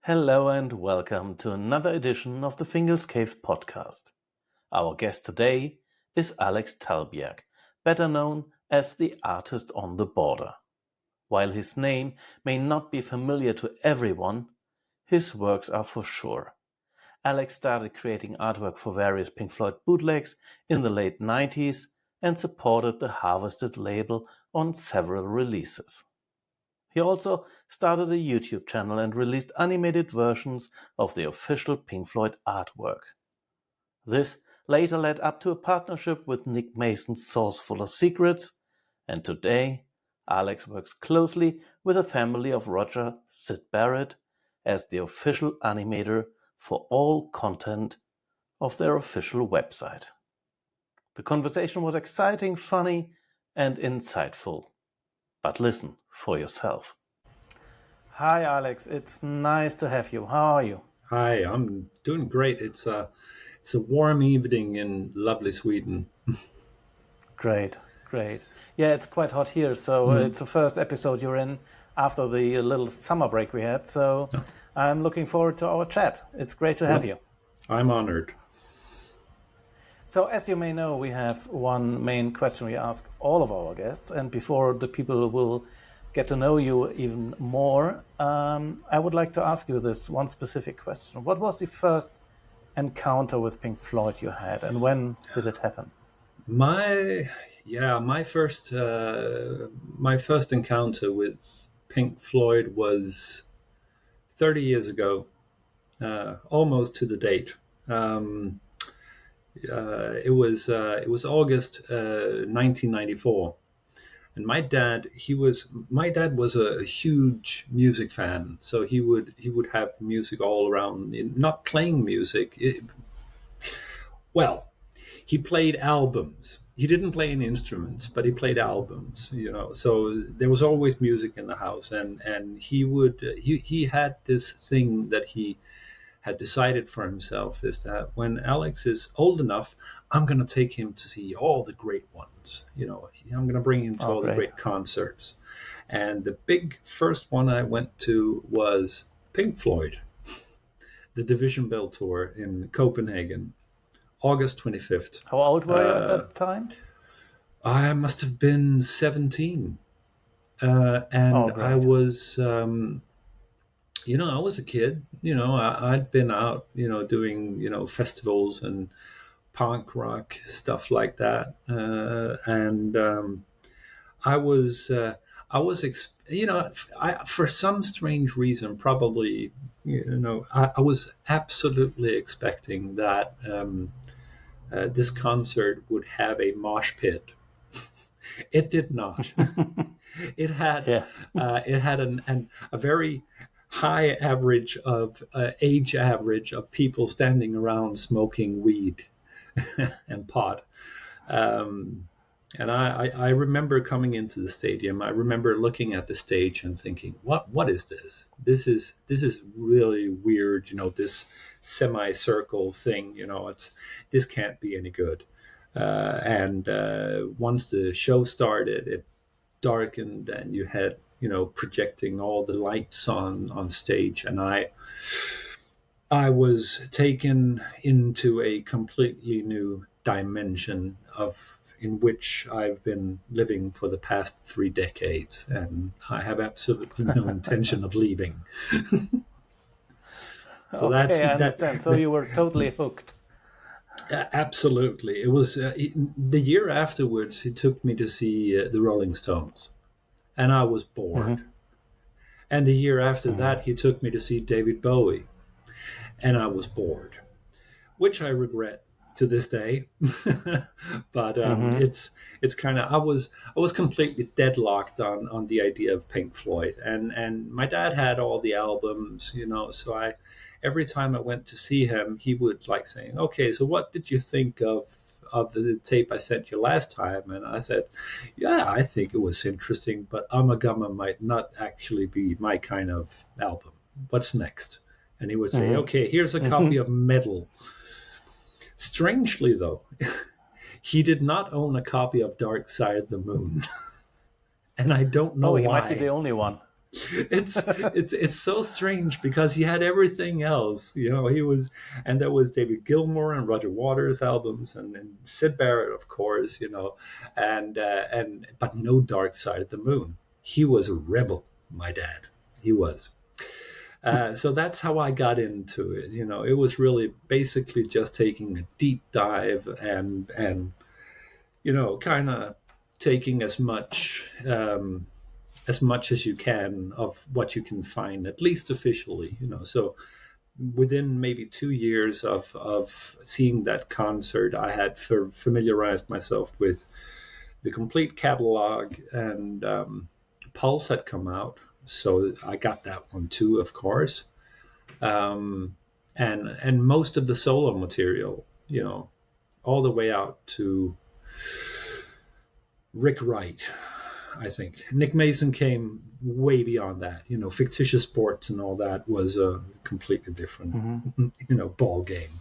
Hello and welcome to another edition of the Fingal's Cave podcast. Our guest today is Alex Talbjerg, better known as the artist on the border. While his name may not be familiar to everyone, his works are for sure. Alex started creating artwork for various Pink Floyd bootlegs in the late 90s and supported the Harvested label on several releases. He also started a YouTube channel and released animated versions of the official Pink Floyd artwork. This later led up to a partnership with Nick Mason's Source Full of Secrets, and today Alex works closely with the family of Roger Barrett as the official animator for all content of their official website. The conversation was exciting, funny, and insightful. But listen for yourself. Hi, Alex. It's nice to have you. How are you? Hi, I'm doing great. It's a warm evening in lovely Sweden. Great. Yeah, it's quite hot here. So It's the first episode you're in after the little summer break we had. So I'm looking forward to our chat. It's great to have you. I'm honored. So as you may know, we have one main question we ask all of our guests. And before the people will get to know you even more, I would like to ask you this one specific question. What was the first encounter with Pink Floyd you had, and when did it happen? My first encounter with Pink Floyd was 30 years ago, almost to the date. It was August 1994, and my dad was a huge music fan. So he would have music all around, not playing music. He played albums. He didn't play any instruments, but he played albums. So there was always music in the house, and he had this thing that he had decided for himself, is that when Alex is old enough, I'm going to take him to see all the great ones. I'm going to bring him to all the great concerts. And the big first one I went to was Pink Floyd, the Division Bell tour in Copenhagen, August 25th. How old were you at that time? I must have been 17. I was... I was a kid. I'd been out, doing, festivals and punk rock stuff like that, for some strange reason, probably, I was absolutely expecting that this concert would have a mosh pit. It did not. It had a very high age average of people standing around smoking weed and pot. And I remember coming into the stadium. I remember looking at the stage and thinking, what is this? This is really weird. This semicircle thing. This can't be any good. And once the show started, it darkened, and you had projecting all the lights on stage, and I was taken into a completely new dimension in which I've been living for the past 3 decades, and I have absolutely no intention of leaving. So I understand. So you were totally hooked. Absolutely. It was the year afterwards. He took me to see the Rolling Stones, and I was bored. Mm-hmm. And the year after that, he took me to see David Bowie, and I was bored, which I regret to this day. But it's kind of, I was completely deadlocked on the idea of Pink Floyd, and my dad had all the albums, so every time I went to see him, he would like saying, okay, so what did you think of the tape I sent you last time? And I said, yeah, I think it was interesting, but Amagama might not actually be my kind of album. What's next? And he would say, okay, here's a copy of Metal. Strangely, though, he did not own a copy of Dark Side of the Moon. And I don't know why. He might be the only one. It's so strange because he had everything else, he was, and there was David Gilmour and Roger Waters albums, and Sid Barrett, of course, and but no Dark Side of the Moon. He was a rebel, my dad. He was. So that's how I got into it. It was really basically just taking a deep dive and kind of taking as much as you can of what you can find, at least officially. So within maybe 2 years of seeing that concert, I had familiarized myself with the complete catalog, and Pulse had come out, so I got that one too, of course. And most of the solo material, all the way out to Rick Wright. I think Nick Mason came way beyond that. Fictitious Sports and all that was a completely different, ball game.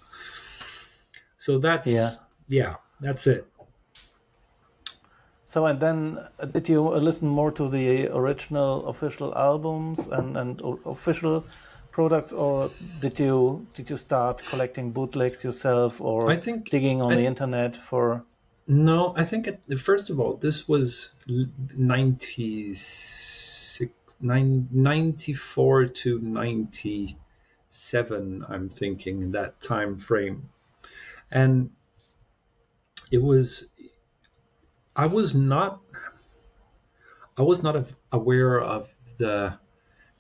So that's that's it. So, and then did you listen more to the original official albums and official products, or did you start collecting bootlegs yourself, or digging on the internet for? No, I think first of all, this was 94 to 97, I'm thinking, in that time frame. And it was, I was not aware of the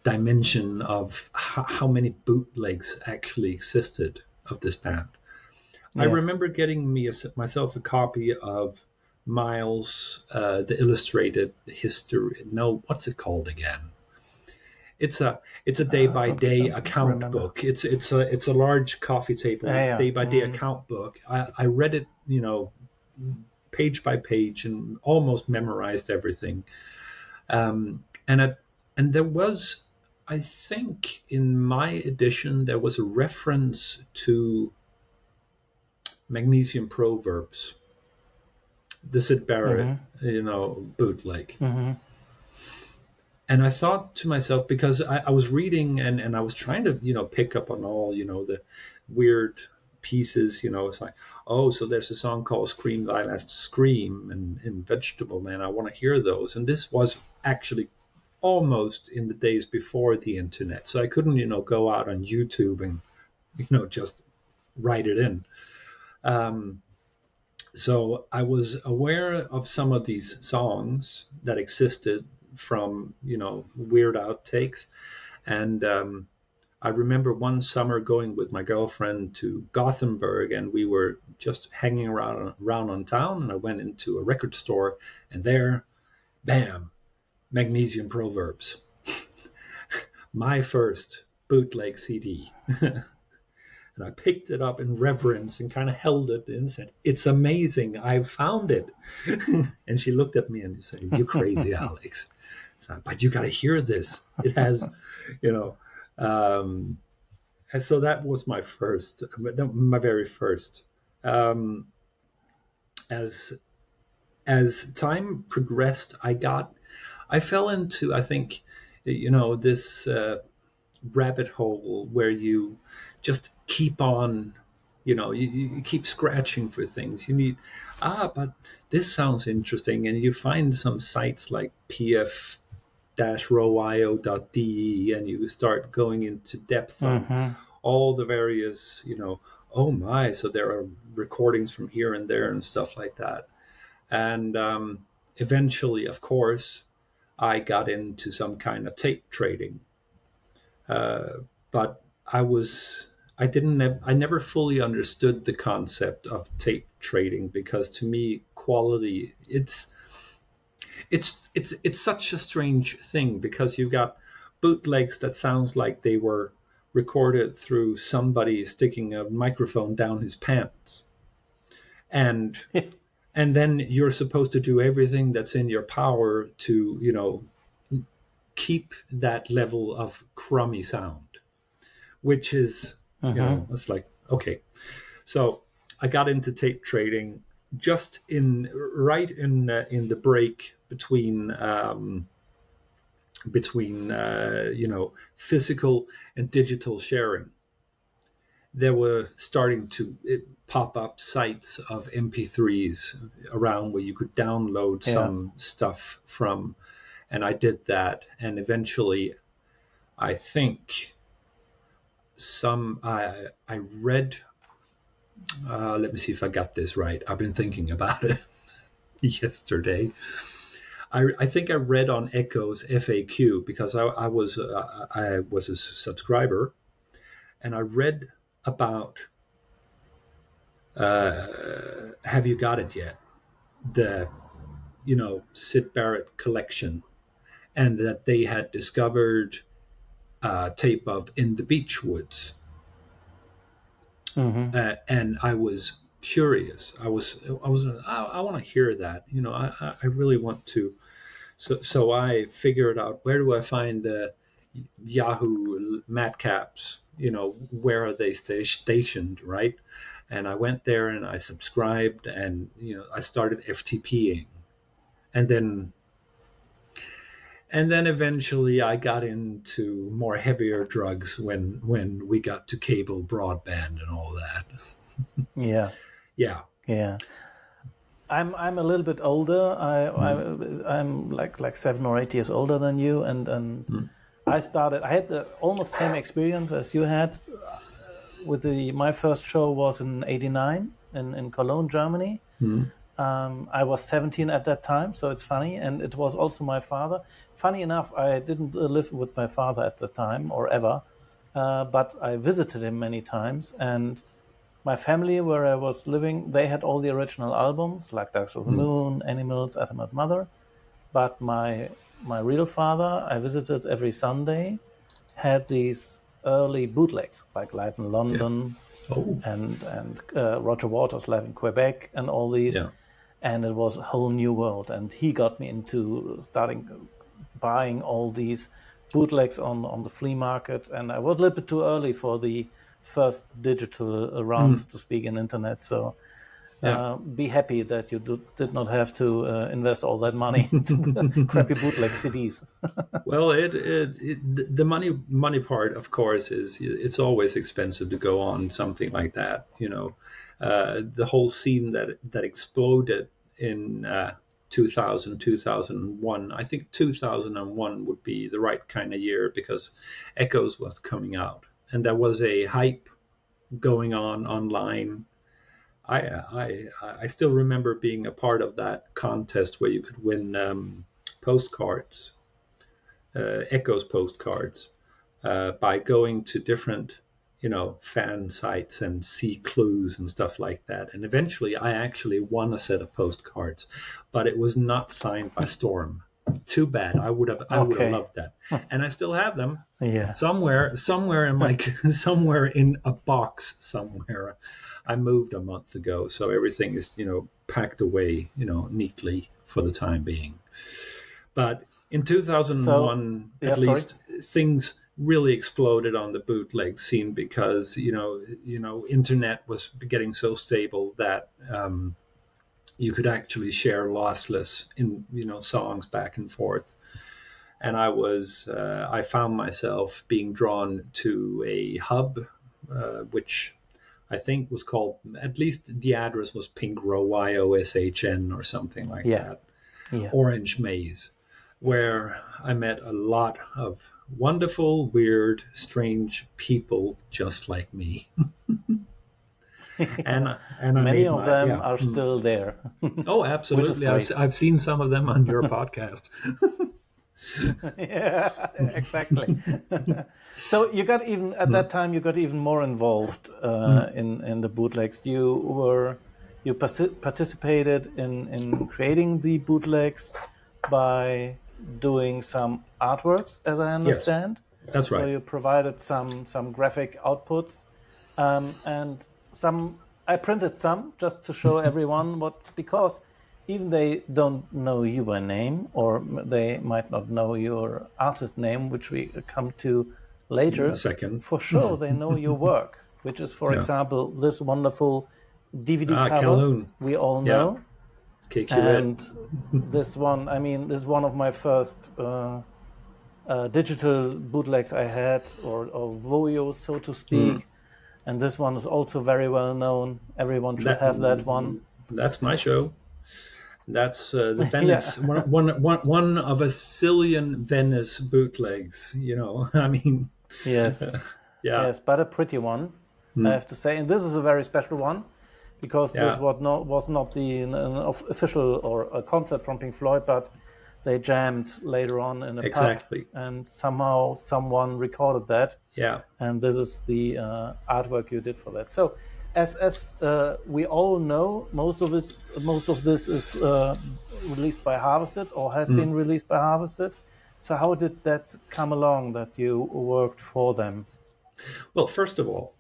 dimension of how many bootlegs actually existed of this band. Yeah. I remember getting myself a copy of Miles, the illustrated history. No, what's it called again? It's a day by day account book. It's a large coffee table day by day account book. I read it, page by page, and almost memorized everything. And there was, I think, in my edition, there was a reference to Magnesium Proverbs, the Sid Barrett, bootleg. Mm-hmm. And I thought to myself, because I was reading and I was trying to, pick up on all, the weird pieces, it's like, so there's a song called Scream Thy Last Scream and Vegetable Man. I want to hear those. And this was actually almost in the days before the internet. So I couldn't, go out on YouTube and, just write it in. So I was aware of some of these songs that existed from, weird outtakes. And I remember one summer going with my girlfriend to Gothenburg, and we were just hanging around on town, and I went into a record store, and there, bam, Magnesium Proverbs. My first bootleg CD. And I picked it up in reverence and kind of held it and said, "It's amazing. I've found it." And she looked at me and said, "You're crazy, Alex." So, but you got to hear this. It has, and so that was my very first. As time progressed, I fell into, I think, this rabbit hole where you just keep on, you keep scratching for things. You need, but this sounds interesting. And you find some sites like pf-roio.de, and you start going into depth on all the various, so there are recordings from here and there and stuff like that. And eventually, of course, I got into some kind of tape trading. But I never fully understood the concept of tape trading, because to me, quality, it's such a strange thing, because you've got bootlegs that sounds like they were recorded through somebody sticking a microphone down his pants. And then you're supposed to do everything that's in your power to, keep that level of crummy sound, which is, it's like, okay. So I got into tape trading just in the break between between physical and digital sharing. There were starting to pop up sites of MP3s around where you could download some stuff from, and I did that, and eventually I think I read, let me see if I got this right. I've been thinking about it yesterday. I think I read on Echo's FAQ because I was a subscriber, and I read about Have You Got It Yet? The Syd Barrett collection, and that they had discovered a tape of In the Beech Woods. And I was curious. I want to hear that. I really want to. So I figured out, where do I find the Yahoo Madcaps? Where are they stationed, right? And I went there and I subscribed, and I started FTPing, and then eventually I got into more heavier drugs when we got to cable broadband and all that. Yeah. I'm a little bit older. I'm like 7 or 8 years older than you, and I had the almost same experience as you had. My first show was in '89 in Cologne, Germany. I was 17 at that time, so it's funny, and it was also my father. Funny enough, I didn't live with my father at the time or ever, but I visited him many times, and my family where I was living, they had all the original albums, like Dark of the Moon, Animals, Atom and Mother. But my real father, I visited every Sunday, had these early bootlegs, like Live in London and Roger Waters Live in Quebec and all these. Yeah. And it was a whole new world. And he got me into buying all these bootlegs on the flea market. And I was a little bit too early for the first digital round, so to speak, in internet. So be happy that you did not have to invest all that money into crappy bootleg CDs. Well, the money part, of course, is it's always expensive to go on something like that. The whole scene that exploded in 2000, 2001. I think 2001 would be the right kind of year, because Echoes was coming out, and there was a hype going on online. I still remember being a part of that contest where you could win postcards, Echoes postcards, by going to different fan sites and see clues and stuff like that. And eventually I actually won a set of postcards, but it was not signed by Storm. Too bad. I would have loved that. And I still have them. Yeah. Somewhere in somewhere in a box somewhere. I moved a month ago, so everything is, packed away, neatly for the time being. But in 2001, at least, things really exploded on the bootleg scene, because internet was getting so stable that you could actually share lossless in songs back and forth. And I found myself being drawn to a hub, which I think was called, at least the address was Pink YOSHN or something like that. Yeah. Orange Maze, where I met a lot of wonderful, weird, strange people just like me. and many of them are still there. Oh, absolutely. I've seen some of them on your podcast. Yeah, exactly. So you got even at that time you got even more involved in the bootlegs. You participated in creating the bootlegs by doing some artworks, as I understand. Yes, that's right. So you provided some graphic outputs, and I printed some just to show everyone because even they don't know you by name, or they might not know your artist name, which we come to later. In a second. For sure, they know your work, which is, for example, this wonderful DVD cover Kowloon. We all know. KQN. And this one, this is one of my first digital bootlegs I had, or voyos, so to speak. And this one is also very well known. Everyone should have that one. That's my show. That's the Yeah. Venice, one of a zillion Venice bootlegs. I mean, Yes. yeah, Yes, but a pretty one, I have to say. And this is a very special one because this yeah, was not the official or a concert from Pink Floyd, but they jammed later on in a pub, exactly. and somehow someone recorded that. Yeah. And this is the artwork you did for that. So, as we all know, most of this is released by Harvested, or has been released by Harvested. So, how did that come along that you worked for them? Well, first of all,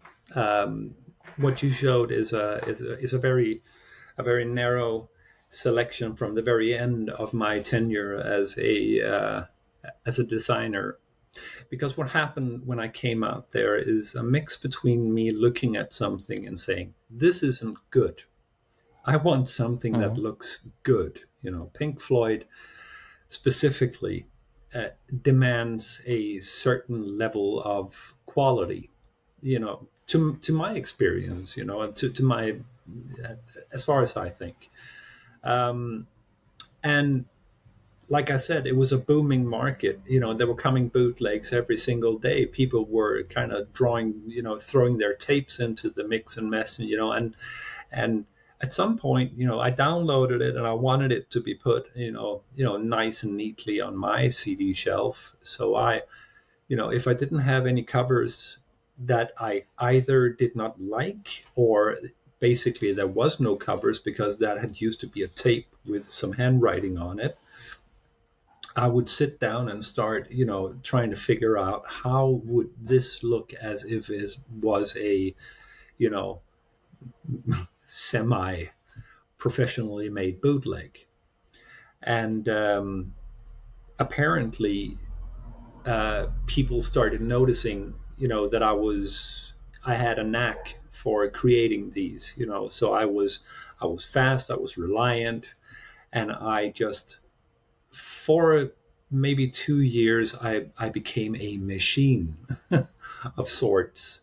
what you showed is a very narrow selection from the very end of my tenure as a designer. Because what happened when I came out there is a mix between me looking at something and saying, this isn't good. I want something that looks good. Pink Floyd specifically demands a certain level of quality, to my experience, and to my, as far as I think. And like I said, it was a booming market. There were coming bootlegs every single day. People were kind of throwing their tapes into the mix and mess, and at some point, I downloaded it and I wanted it to be put, nice and neatly on my CD shelf. So if I didn't have any covers that I either did not like, or basically there was no covers because that had used to be a tape with some handwriting on it, I would sit down and start, trying to figure out how would this look as if it was a, semi-professionally made bootleg. And apparently, people started noticing, that I had a knack for creating these, So I was fast, I was reliant, and I just, for maybe 2 years, I became a machine of sorts,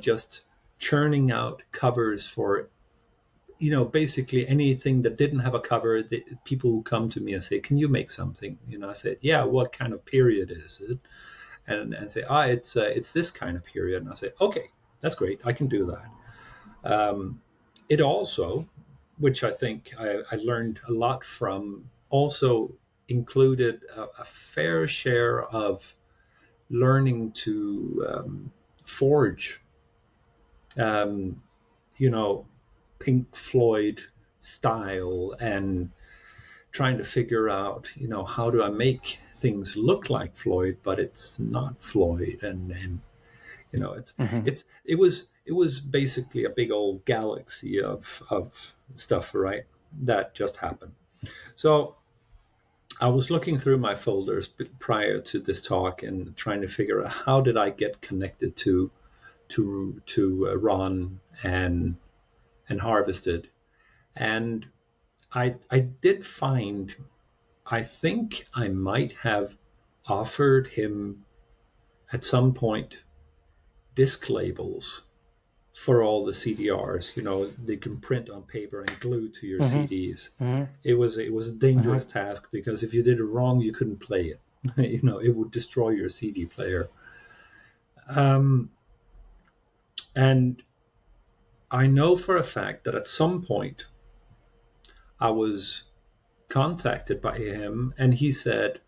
just churning out covers for, basically anything that didn't have a cover. People would come to me and say, can you make something? I said, yeah, what kind of period is it? And say, it's this kind of period. And I say, okay, that's great. I can do that. It also, which I think I learned a lot from, also included a fair share of learning to forge, Pink Floyd style, and trying to figure out, how do I make things look like Floyd, but it's not Floyd, and it was basically a big old galaxy of stuff, right? That just happened. So I was looking through my folders prior to this talk and trying to figure out how did I get connected to Ron and Harvested, and I did find, I think I might have offered him at some point disc labels for all the CDRs. They can print on paper and glue to your CDs. It was a dangerous task, because if you did it wrong, you couldn't play it. It would destroy your CD player. And I know for a fact that at some point I was contacted by him, and he said,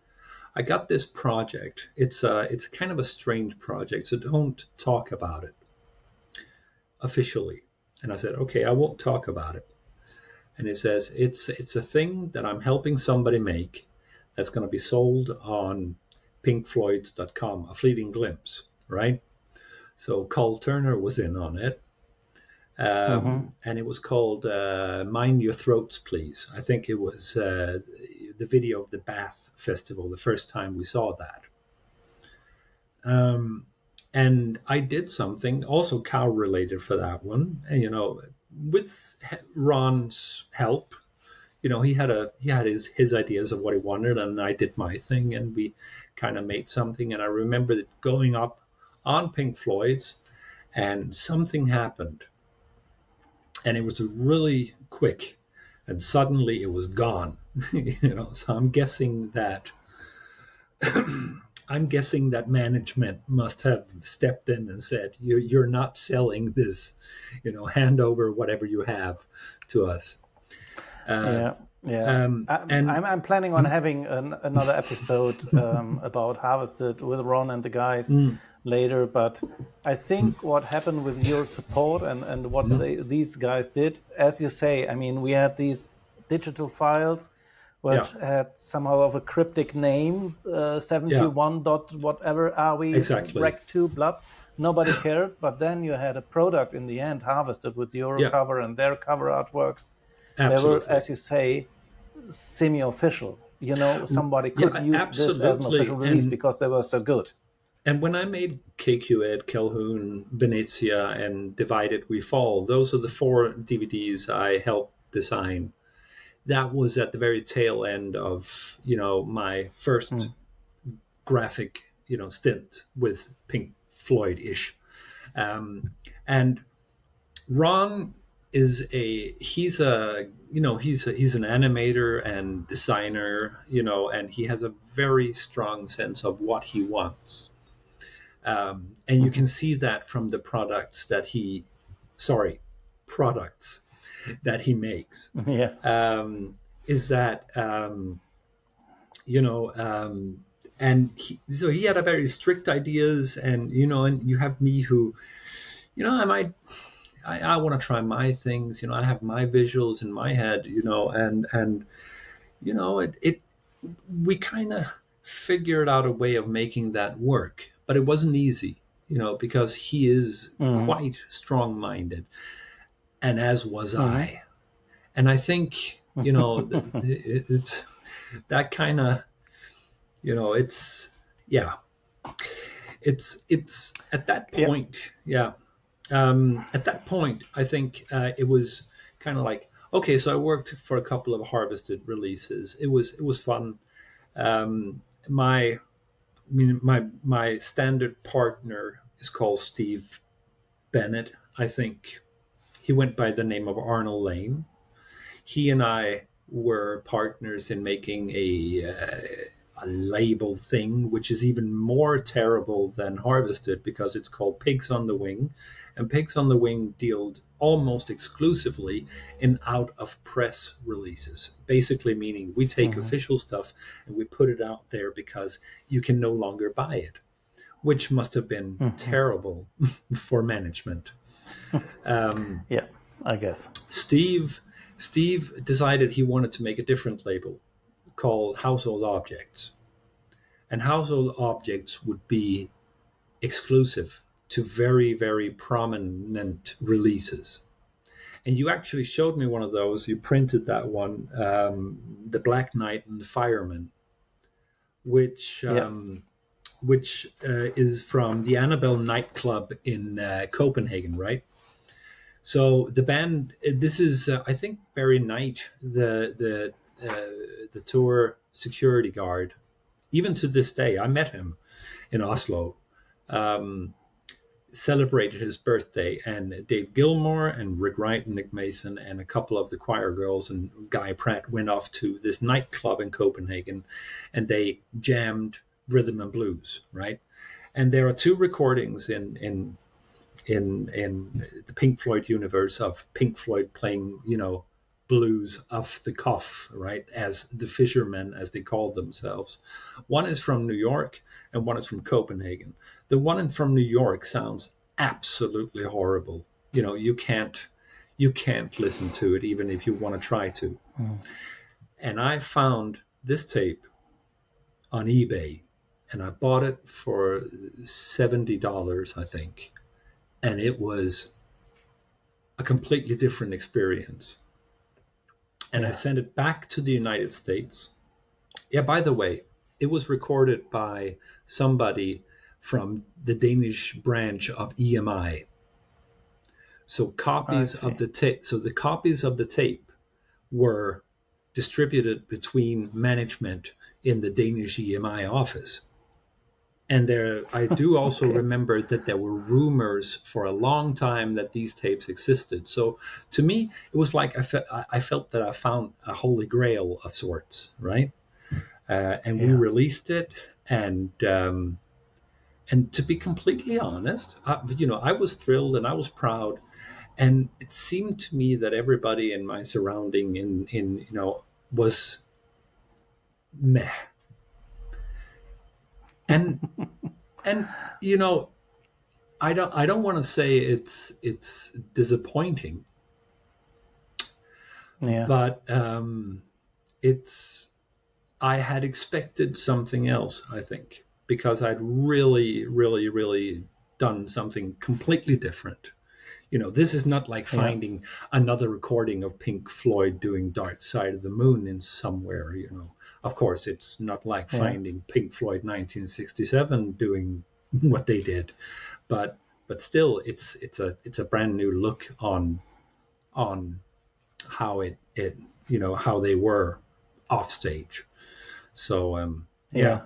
I got this project. It's kind of a strange project, so don't talk about it officially. And I said, okay, I won't talk about it. And he says, it's a thing that I'm helping somebody make that's going to be sold on pinkfloyds.com, a fleeting glimpse, right? So Carl Turner was in on it. And it was called Mind Your Throats, Please. I think it was the video of the Bath Festival, the first time we saw that. And I did something also cow related for that one. And, with Ron's help, he had his ideas of what he wanted, and I did my thing, and we kind of made something. And I remember it going up on Pink Floyd's, and something happened, and it was really quick, and suddenly it was gone. So I'm guessing that management must have stepped in and said, "You're not selling this, hand over whatever you have to us." Yeah. And I'm planning on having another episode about Harvested with Ron and the guys later. But I think what happened with your support and what these guys did, as you say, I mean, we had these digital files which had somehow of a cryptic name, 71 dot whatever are we, exactly. Rec 2, blah. Nobody cared. But then you had a product in the end, Harvested, with your cover and their cover artworks. Absolutely. They were, as you say, semi-official. Somebody could use this as an official release because they were so good. And when I made KQ Ed, Calhoun, Venezia, and Divided We Fall, those are the 4 DVDs I helped design. That was at the very tail end of, my first graphic, stint with Pink Floyd-ish. And Ron is he's an animator and designer, and he has a very strong sense of what he wants. And you can see that from the products that he makes. Is that, and so he had a very strict ideas, and, and you have me who, I want to try my things, I have my visuals in my head, and we kind of figured out a way of making that work, but it wasn't easy, because he is quite strong-minded, and as was I. And I think, it's that kind of, it's at that point. At that point, I think it was kind of like, okay, so I worked for a couple of Harvested releases. It was fun. My standard partner is called Steve Bennett. I think he went by the name of Arnold Lane. He and I were partners in making a label thing, which is even more terrible than Harvested because it's called Pigs on the Wing. And Pigs on the Wing dealt almost exclusively in out-of-press releases, basically meaning we take official stuff and we put it out there because you can no longer buy it, which must have been terrible for management. I guess. Steve decided he wanted to make a different label called Household Objects. And Household Objects would be exclusive to very, very prominent releases. And you actually showed me one of those. You printed that one, The Black Knight and the Fireman, which is from the Annabelle nightclub in Copenhagen, right? So the band, this is, I think, Barry Knight, the tour security guard. Even to this day, I met him in Oslo, celebrated his birthday, and Dave Gilmore and Rick Wright and Nick Mason and a couple of the choir girls and Guy Pratt went off to this nightclub in Copenhagen, and they jammed rhythm and blues, right? And there are 2 recordings in the Pink Floyd universe of Pink Floyd playing, blues off the cuff, right, as the Fishermen, as they called themselves. One is from New York and one is from Copenhagen. The one from New York sounds absolutely horrible. You can't listen to it even if you want to try to. And I found this tape on eBay, and I bought it for $70, I think. And it was a completely different experience. And I sent it back to the United States. Yeah, by the way, it was recorded by somebody from the Danish branch of EMI. So copies of the tape. So the copies of the tape were distributed between management in the Danish EMI office. And I do also Okay. remember that there were rumors for a long time that these tapes existed. So to me, it was like I felt that I found a holy grail of sorts, right? And we Yeah. released it, and to be completely honest, I was thrilled and I was proud, and it seemed to me that everybody in my surrounding was meh. And and I don't want to say it's disappointing, Yeah. but it's I had expected something else, I think, because I'd really, really, really done something completely different. This is not like Yeah. finding another recording of Pink Floyd doing Dark Side of the Moon in somewhere. Of course, it's not like Yeah. finding Pink Floyd 1967 doing what they did, but still, it's a brand new look on how how they were off stage. So yeah, Yeah.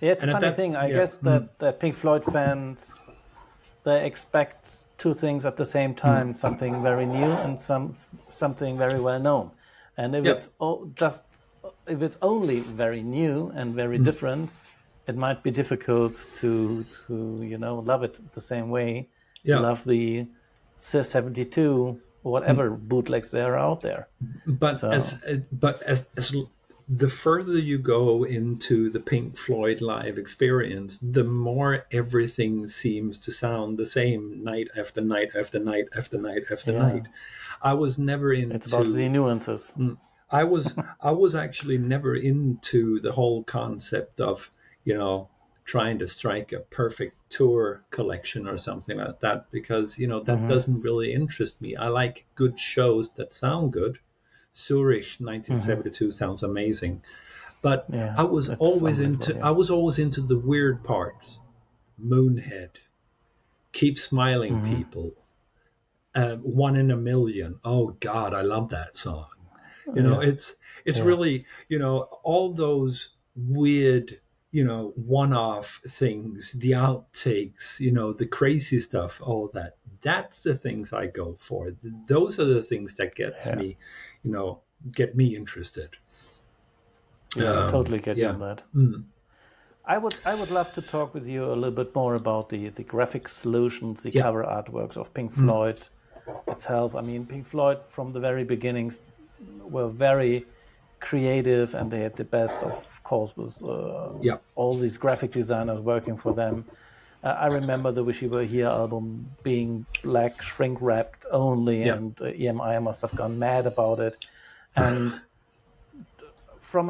Yeah, it's a and at funny that thing. I yeah. guess that Pink Floyd fans, they expect two things at the same time: something very new and something very well known. And if Yep. it's if it's only very new and very different, it might be difficult to love it the same way you Yeah. love the 72 whatever bootlegs there are out there. But So as the further you go into the Pink Floyd live experience, the more everything seems to sound the same night after night after night after night after yeah, night. I was never it's about the into nuances. I was actually never into the whole concept of, trying to strike a perfect tour collection or something like that, because, that Hmm. doesn't really interest me. I like good shows that sound good. Zurich Hmm. 1972 sounds amazing, but Yeah, I was it's always unbelievable. into Yeah. I was always into the weird parts. Moonhead, Keep Smiling Hmm. People, One in a Million. Oh God, I love that song. Yeah. It's Yeah. really, all those weird, one-off things, the outtakes, the crazy stuff, all that. That's the things I go for. Those are the things that Yeah. you know get me interested. Yeah, I totally get you Yeah. on that. Mm. I would love to talk with you a little bit more about the graphic solutions, the Yeah. cover artworks of Pink Mm. Floyd itself. I mean, Pink Floyd from the very beginnings were very creative, and they had the best, of course, with Yeah. all these graphic designers working for them. I remember the Wish You Were Here album being black, shrink wrapped only, Yeah. and EMI must have gone mad about it. And from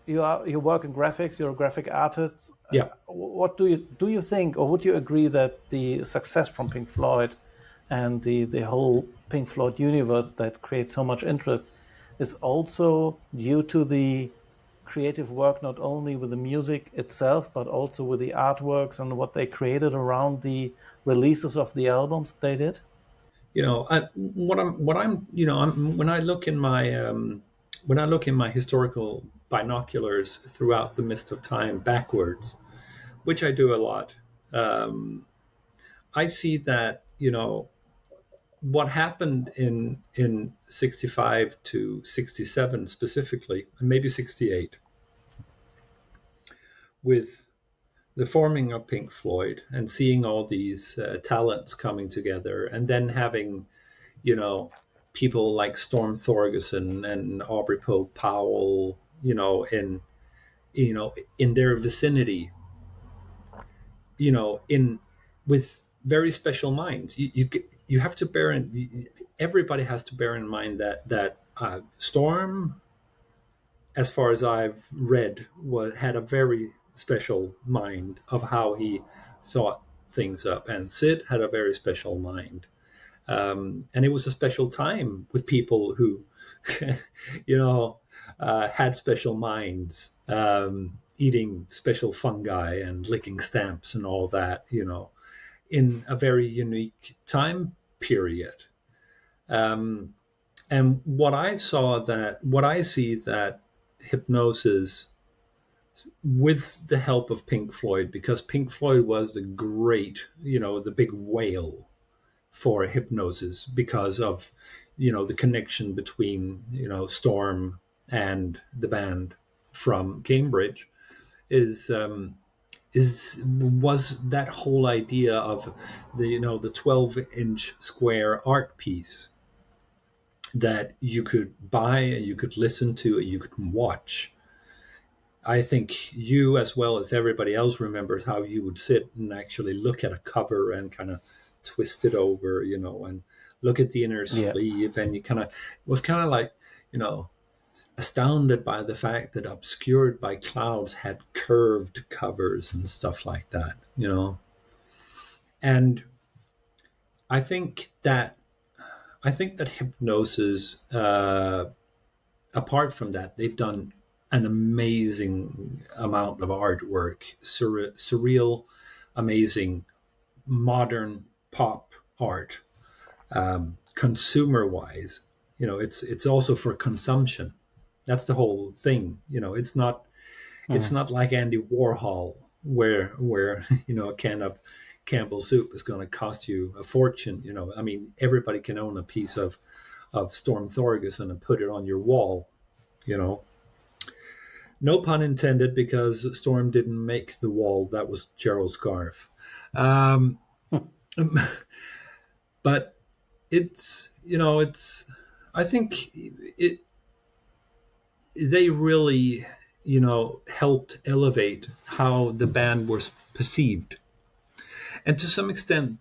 you work in graphics, you're a graphic artist. Yeah. What do you think, or would you agree that the success from Pink Floyd and the whole Pink Floyd universe that creates so much interest is also due to the creative work, not only with the music itself, but also with the artworks and what they created around the releases of the albums they did? When I look in my historical binoculars throughout the mist of time backwards, which I do a lot, I see that, what happened in 65 to 67 specifically, and maybe 68, with the forming of Pink Floyd and seeing all these talents coming together, and then having, you know, people like Storm Thorgerson and Aubrey Pope Powell, in their vicinity, in with very special minds. You have to everybody has to bear in mind that Storm, as far as I've read, had a very special mind of how he thought things up, and Sid had a very special mind. And it was a special time with people who, you know, had special minds, eating special fungi and licking stamps and all that, in a very unique time period. Um, And what I see that hypnosis, with the help of Pink Floyd, because Pink Floyd was the great, the big whale for hypnosis because of, the connection between, Storm and the band from Cambridge, was that whole idea of the 12-inch square art piece that you could buy, you could listen to, you could watch. I think you, as well as everybody else, remembers how you would sit and actually look at a cover and kind of twist it over, and look at the inner sleeve, and you was kind of like, astounded by the fact that Obscured by Clouds had curved covers and stuff like that, And I think that Hypnosis, apart from that, they've done an amazing amount of artwork, surreal, amazing, modern pop art. Consumer-wise, it's also for consumption. That's the whole thing. It's not like Andy Warhol, where a can of Campbell soup is going to cost you a fortune. I mean, everybody can own a piece of Storm Thorgerson and put it on your wall. No pun intended, because Storm didn't make the wall. That was Gerald Scarfe. But I think they really, helped elevate how the band was perceived. And to some extent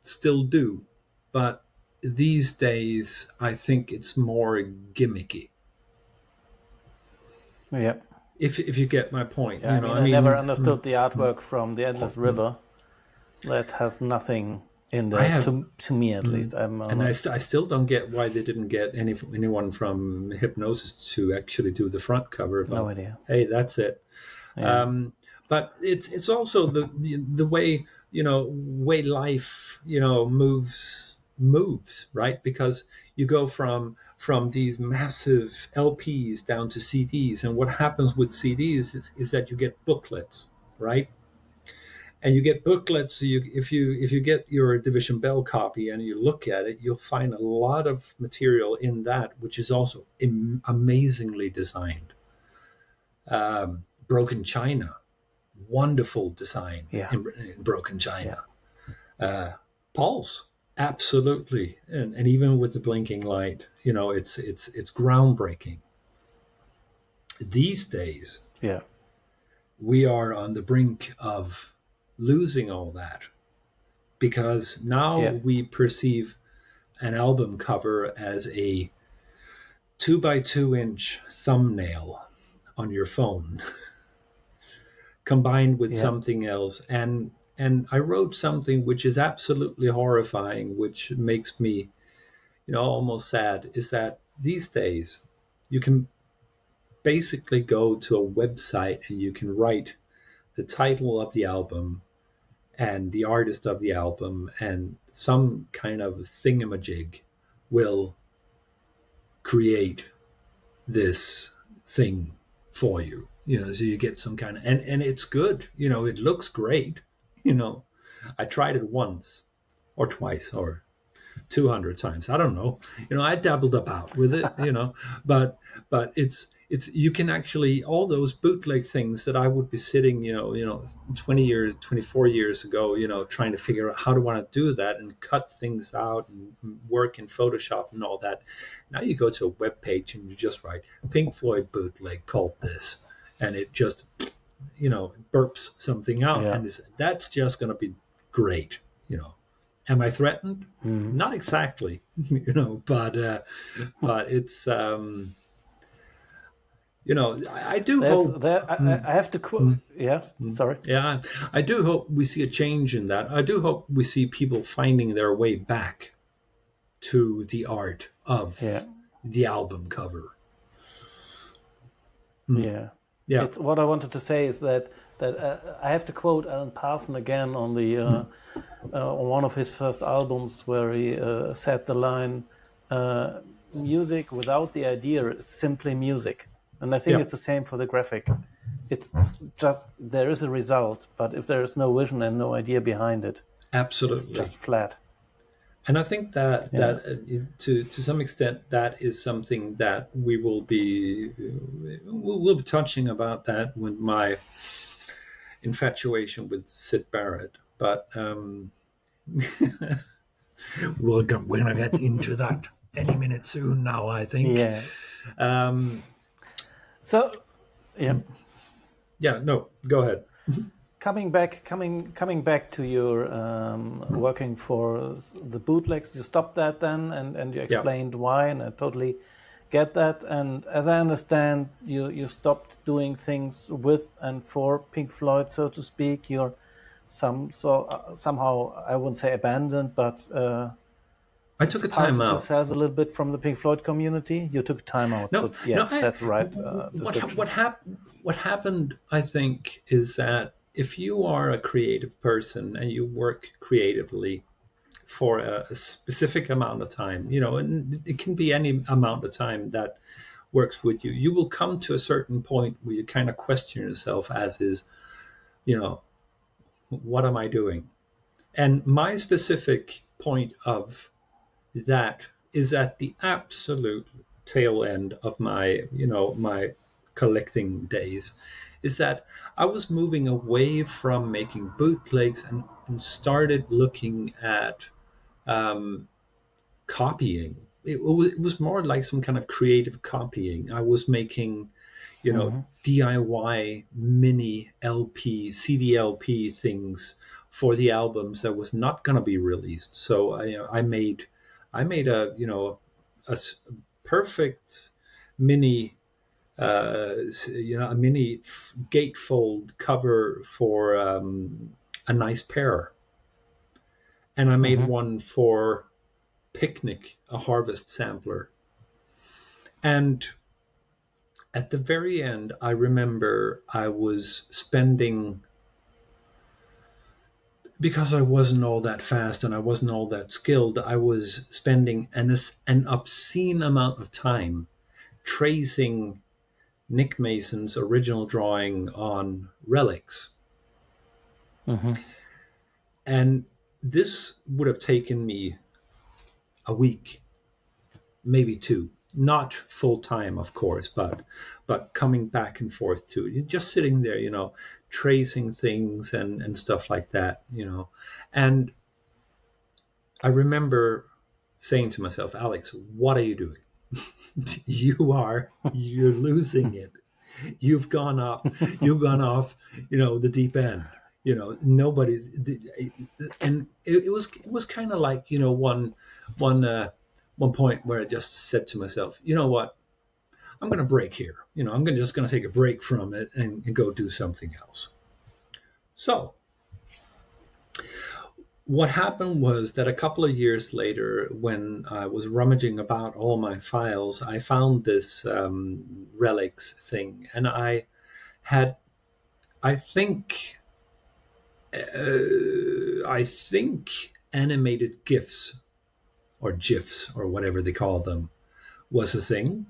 still do. But these days, I think it's more gimmicky. Yeah. If you get my point. Yeah, I never understood the artwork from The Endless River. That has nothing in there, to me at least. And I still don't get why they didn't get anyone from Hypnosis to actually do the front cover. But, no idea. Hey, that's it. Yeah. But it's also the way, way life, moves, right? Because you go from these massive LPs down to CDs, and what happens with CDs is that you get booklets, right? And you get booklets. So if you get your Division Bell copy and you look at it, you'll find a lot of material in that which is also amazingly designed. Broken China, wonderful design in Broken China. Yeah. Pulse, absolutely, and even with the blinking light, it's groundbreaking. These days, we are on the brink of losing all that, because now we perceive an album cover as a 2x2-inch thumbnail on your phone combined with something else. And I wrote something which is absolutely horrifying, which makes me almost sad, is that these days you can basically go to a website and you can write the title of the album and the artist of the album, and some kind of thingamajig will create this thing for you. So you get some kind of, and it's good. It looks great. I tried it once or twice or 200 times. I don't know. I dabbled about with it, but it's you can actually, all those bootleg things that I would be sitting, 20 years, 24 years ago, trying to figure out how do I do that and cut things out and work in Photoshop and all that. Now you go to a web page and you just write Pink Floyd bootleg called this, and it just, burps something out, and that's just going to be great. Am I threatened? Mm-hmm. Not exactly, but it's. I do hope. I have to quote. Yeah, sorry. Yeah, I do hope we see a change in that. I do hope we see people finding their way back to the art of the album cover. Yeah. It's what I wanted to say is that I have to quote Alan Parsons again on the on one of his first albums, where he said the line, music without the idea is simply music. And I think it's the same for the graphic. It's just there is a result, but if there is no vision and no idea behind it, absolutely, it's just flat. And I think that to some extent that is something that we'll be touching about that with my infatuation with Sid Barrett, but we're gonna get into that any minute soon now, I think. Yeah. No, go ahead. Coming back to your working for the bootlegs, you stopped that then, and you explained why, and I totally get that. And as I understand, you stopped doing things with and for Pink Floyd, so to speak. You're somehow, I wouldn't say abandoned, but I took a time out. Yourself a little bit from the Pink Floyd community. You took time out. That's right. What happened, I think, is that if you are a creative person and you work creatively for a specific amount of time, and it can be any amount of time that works with you, you will come to a certain point where you kind of question yourself as is, what am I doing? And my specific point of that is at the absolute tail end of my, my collecting days, is that I was moving away from making bootlegs and started looking at copying. It was more like some kind of creative copying. I was making, DIY mini LP, CD LP things for the albums that was not going to be released. So I made a a perfect mini a mini gatefold cover for a nice pair, and I made one for Picnic, a Harvest sampler. And at the very end, I remember I was spending, because I wasn't all that fast and I wasn't all that skilled, I was spending an obscene amount of time tracing Nick Mason's original drawing on relics. And this would have taken me a week, maybe two. Not full time, of course, but coming back and forth to it. You're just sitting there, tracing things and stuff like that, And I remember saying to myself, Alex, what are you doing? You're losing it. You've gone off, the deep end. Nobody's, and it was kind of like, one point where I just said to myself, you know what, I'm going to break here. I'm just going to take a break from it and go do something else. So what happened was that a couple of years later, when I was rummaging about all my files, I found this relics thing, and I think animated GIFs or GIFs or whatever they call them was a thing.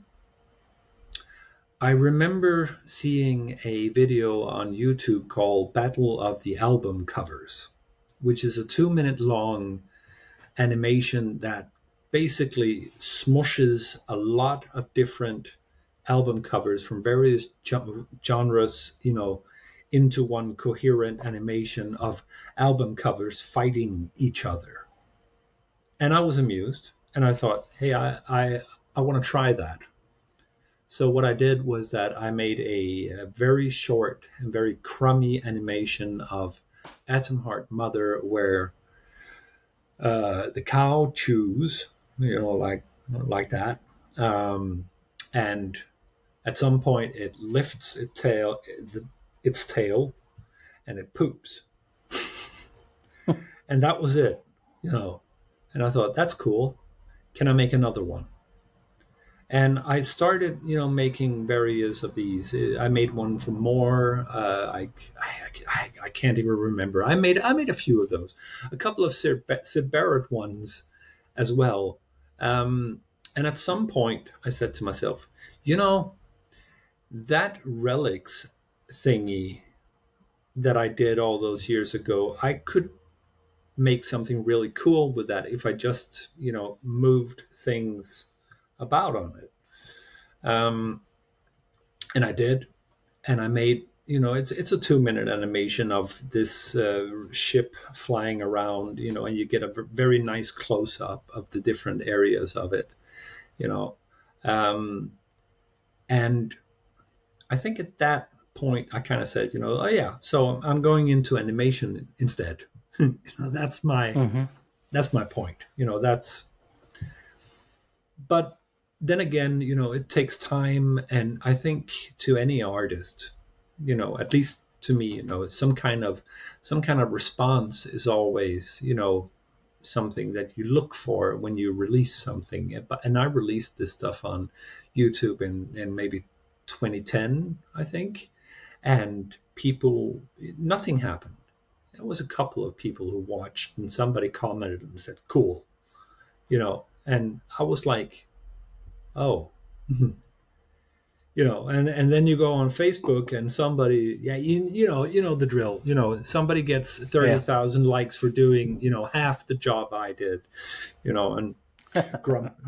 I remember seeing a video on YouTube called Battle of the Album Covers, which is a 2-minute long animation that basically smushes a lot of different album covers from various genres, into one coherent animation of album covers fighting each other. And I was amused, and I thought, hey, I want to try that. So what I did was that I made a very short and very crummy animation of Atom Heart Mother, where the cow chews, like that, and at some point it lifts its tail, and it poops, and that was it, And I thought, that's cool. Can I make another one? And I started, making various of these. I made one for more. I can't even remember. I made a few of those. A couple of Sid Barrett ones as well. And at some point, I said to myself, you know, that relics thingy that I did all those years ago, I could make something really cool with that if I just, moved things about on it. Um, and I did, and I made, it's a 2-minute animation of this ship flying around, and you get a very nice close up of the different areas of it, you know. Um, and I think at that point I kind of said, oh yeah, so I'm going into animation instead. That's my Mm-hmm. that's my point. But then again, it takes time, and I think to any artist, at least to me, some kind of response is always, something that you look for when you release something. And I released this stuff on YouTube in maybe 2010, I think, and nothing happened. There was a couple of people who watched, and somebody commented and said, "Cool," and I was like, "Oh." And then you go on Facebook and somebody, yeah, you know the drill. Somebody gets thirty Yeah. thousand likes for doing, half the job I did, and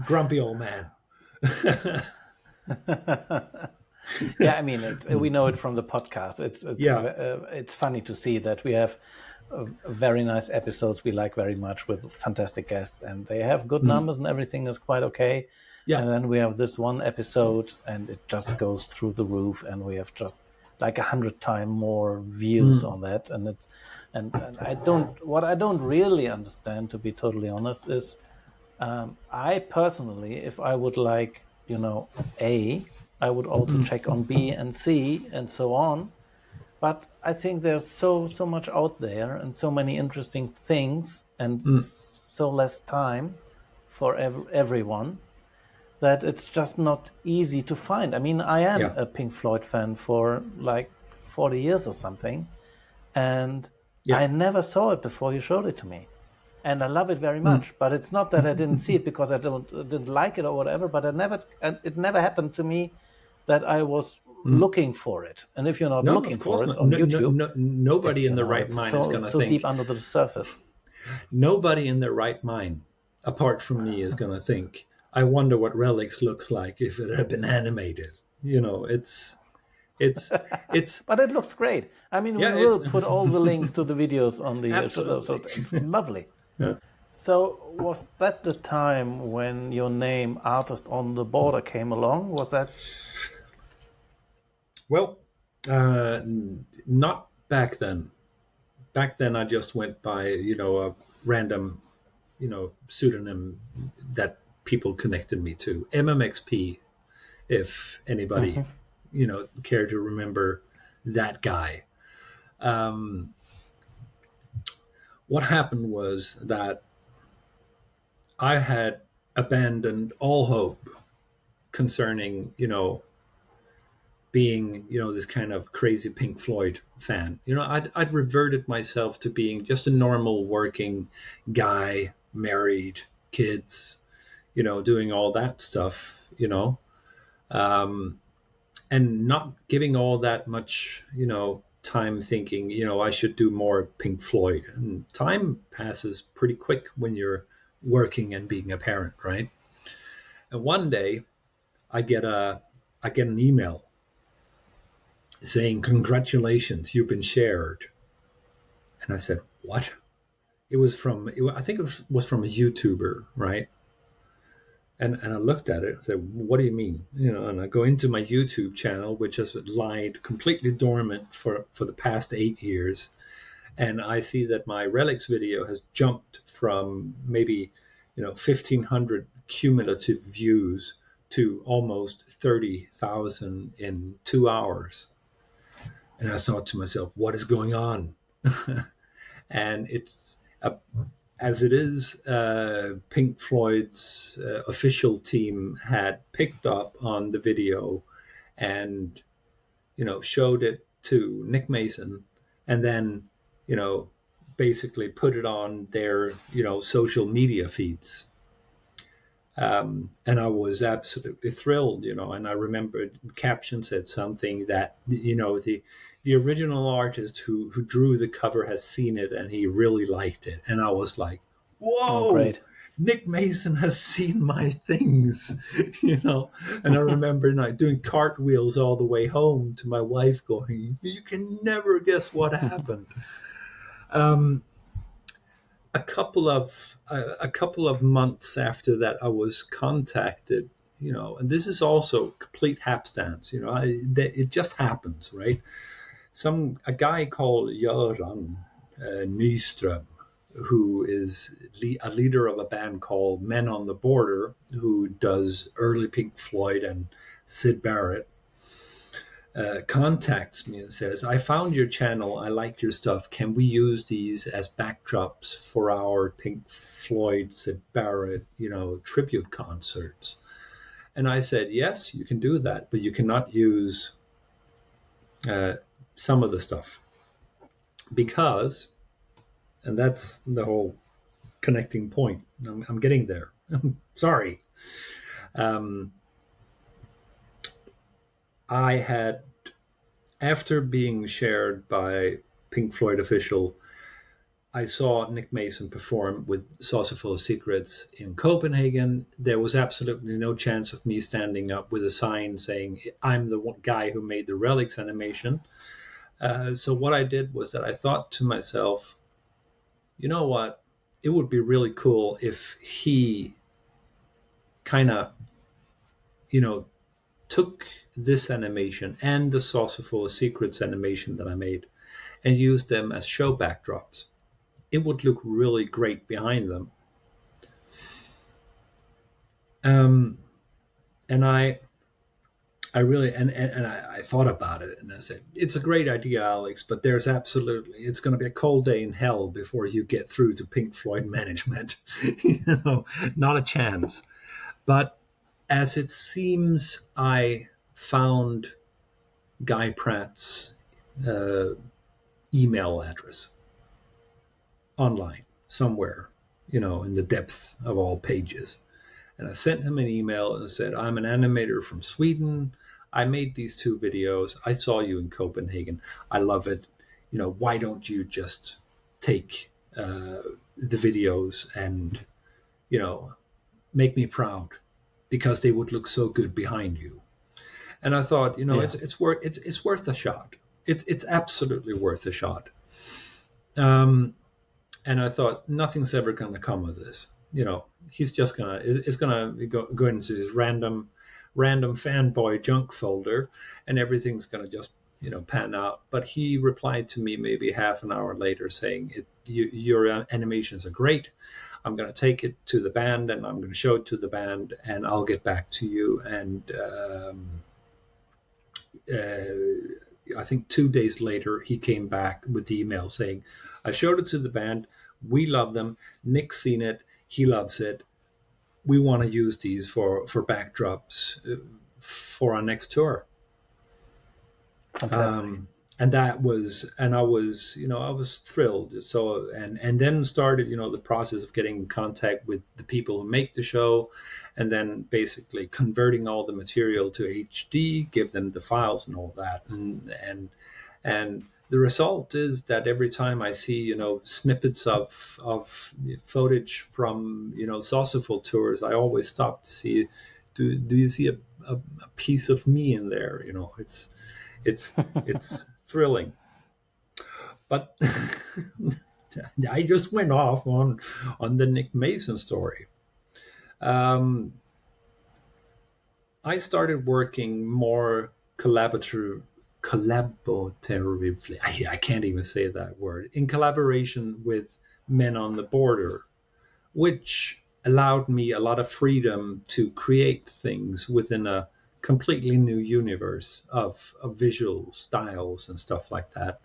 grumpy old man. Yeah, I mean, we know it from the podcast. Yeah. It's funny to see that we have very nice episodes we like very much with fantastic guests, and they have good numbers and everything is quite okay. Yeah. And then we have this one episode, and it just goes through the roof, and we have just like 100 times more views on that. And it's and what I don't really understand, to be totally honest, is I personally, if I would like, I would also check on B and C and so on. But I think there's so much out there and so many interesting things and so less time for everyone that it's just not easy to find. I mean, I am Yeah. a Pink Floyd fan for like 40 years or something, and Yeah. I never saw it before you showed it to me. And I love it very much, but it's not that I didn't see it because I didn't like it or whatever. But it never happened to me that I was looking for it. And if you're not No, looking of course for it not. on YouTube, Nobody in their right it's mind is going to think. deep under the surface. Nobody in their right mind, apart from me, is going to think, I wonder what Relics looks like if it had been animated. It's But it looks great. I mean, Yeah, we will put all the links to the videos on the Absolutely. so it's lovely. Yeah. So was that the time when your name Artist on the Border came along? Was that? Well, not back then. Back then, I just went by, a random, pseudonym that people connected me to. MMXP, if anybody, care to remember that guy. What happened was that I had abandoned all hope concerning, being, this kind of crazy Pink Floyd fan. I'd reverted myself to being just a normal working guy, married, kids, doing all that stuff, and not giving all that much, time thinking, I should do more Pink Floyd. And time passes pretty quick when you're working and being a parent, right? And one day I get an email saying, "Congratulations, you've been shared." And I said, "What?" I think it was from a YouTuber, right? And I looked at it and said, "What do you mean?" And I go into my YouTube channel, which has lied completely dormant for the past 8 years. And I see that my Relics video has jumped from maybe, 1,500 cumulative views to almost 30,000 in 2 hours. And I thought to myself, what is going on? And it's, as it is, Pink Floyd's official team had picked up on the video and, showed it to Nick Mason, and then, basically put it on their, social media feeds. And I was absolutely thrilled, and I remember the caption said something that, the original artist who drew the cover has seen it and he really liked it. And I was like, Oh, whoa, great. Nick Mason has seen my things, And I remember doing cartwheels all the way home to my wife going, you can never guess what happened. Um, a couple of months after that, I was contacted, and this is also complete hapstance. It just happens, right? A guy called Göran Nyström, who is a leader of a band called Men on the Border, who does early Pink Floyd and Sid Barrett, contacts me and says, I found your channel, I like your stuff, can we use these as backdrops for our Pink Floyd, Sid Barrett, tribute concerts? And I said, yes, you can do that, but you cannot use some of the stuff, because, and that's the whole connecting point, I'm getting there. Sorry. I had, after being shared by Pink Floyd official, I saw Nick Mason perform with Saucer Full of Secrets in Copenhagen. There was absolutely no chance of me standing up with a sign saying I'm the one guy who made the Relics animation. So what I did was that I thought to myself, you know what? It would be really cool if he kind of, took this animation and the Saucer Full of Secrets animation that I made and used them as show backdrops. It would look really great behind them. And I really, and I thought about it, and I said, it's a great idea, Alex, but it's going to be a cold day in hell before you get through to Pink Floyd management. Not a chance. But as it seems, I found Guy Pratt's email address online somewhere, in the depth of all pages. And I sent him an email and said, I'm an animator from Sweden. I made these 2 videos. I saw you in Copenhagen. I love it. Why don't you just take the videos and, make me proud, because they would look so good behind you. And I thought, it's worth a shot. It's absolutely worth a shot. And I thought, nothing's ever going to come of this. He's just it's gonna go into his random fanboy junk folder, and everything's gonna just pan out. But he replied to me maybe half an hour later saying, your animations are great. I'm going to take it to the band, and I'm going to show it to the band, and I'll get back to you. And I think 2 days later, he came back with the email saying, I showed it to the band. We love them. Nick's seen it. He loves it. We want to use these for backdrops for our next tour. Fantastic. And I was thrilled. So, and then started, the process of getting in contact with the people who make the show, and then basically converting all the material to HD, give them the files and all that. And the result is that every time I see, snippets of footage from, Saucerful tours, I always stop to see, do you see a piece of me in there? It's thrilling. But I just went off on the Nick Mason story. I started working more collaboratively. I can't even say that word. In collaboration with Men on the Border, which allowed me a lot of freedom to create things within a completely new universe of visual styles and stuff like that.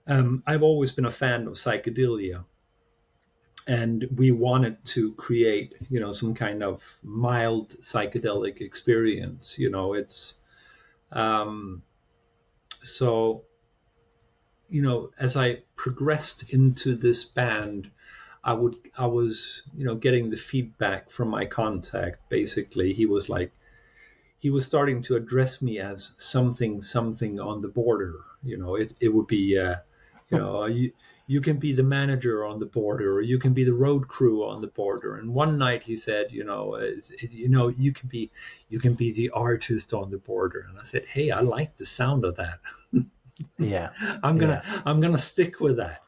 I've always been a fan of psychedelia, and we wanted to create, some kind of mild psychedelic experience. It's so, as I progressed into this band, I was, getting the feedback from my contact. Basically, he was starting to address me as something on the border. It would be, you can be the manager on the border, or you can be the road crew on the border. And one night he said, you can be the artist on the border. And I said, hey, I like the sound of that. Yeah. I'm gonna stick with that.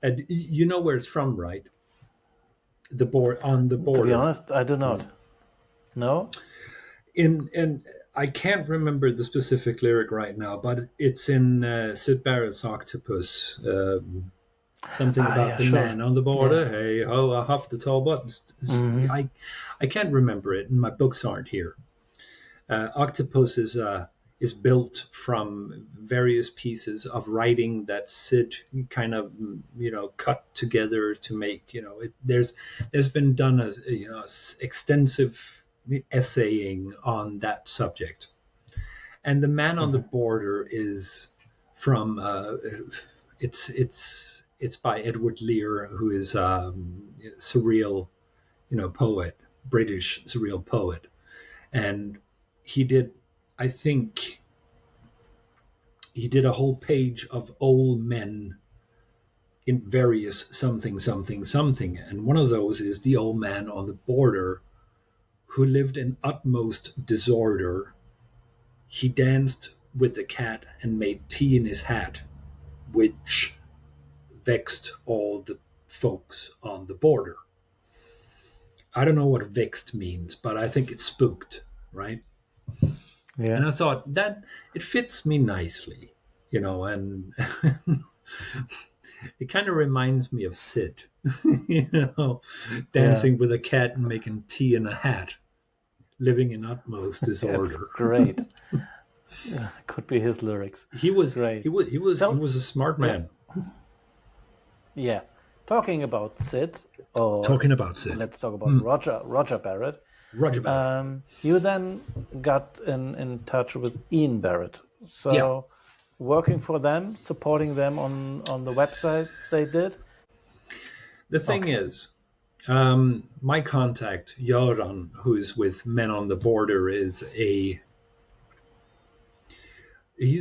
And you know where it's from, right? On the border. To be honest, I do not. No? In I can't remember the specific lyric right now, but it's in Syd Barrett's Octopus. Something about the man on the border. Yeah. Hey ho, I huff the tall buttons. Mm-hmm. I can't remember it, and my books aren't here. Octopus is built from various pieces of writing that Syd kind of cut together to make there's been done extensive essaying on that subject. And the man on the border is from it's by Edward Lear, who is surreal poet, British surreal poet. And he did a whole page of old men in various something. And one of those is the old man on the border who lived in utmost disorder. He danced with the cat and made tea in his hat, which vexed all the folks on the border. I don't know what vexed means, but I think it spooked, right? Yeah. And I thought that it fits me nicely, and it kind of reminds me of Syd, dancing with a cat and making tea in a hat, living in utmost disorder. That's great. Could be his lyrics. He was great. He was a smart man. Yeah. Talking about Syd. Let's talk about Roger Barrett. Roger Barrett. You then got in touch with Ian Barrett. So working for them, supporting them on the website they did. The thing is, my contact, Göran, who's with Men on the Border, he's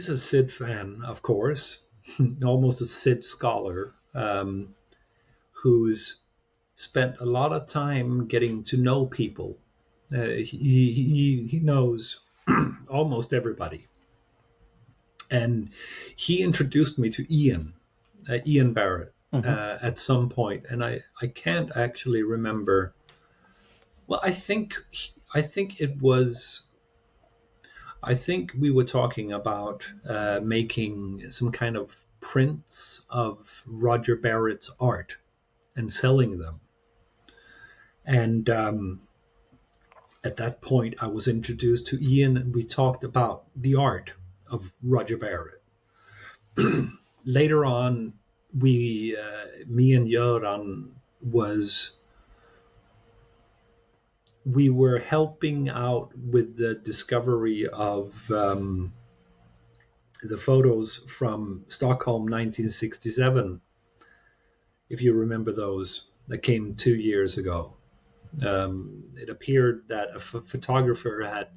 a Syd fan, of course, almost a Syd scholar, who's spent a lot of time getting to know people. He knows almost everybody. And he introduced me to Ian Barrett, at some point, and I can't actually remember. Well, I think we were talking about making some kind of prints of Roger Barrett's art and selling them. And at that point, I was introduced to Ian, and we talked about the art of Roger Barrett. Later on, me and Göran we were helping out with the discovery of the photos from Stockholm 1967, if you remember those, that came 2 years ago. It appeared that a photographer had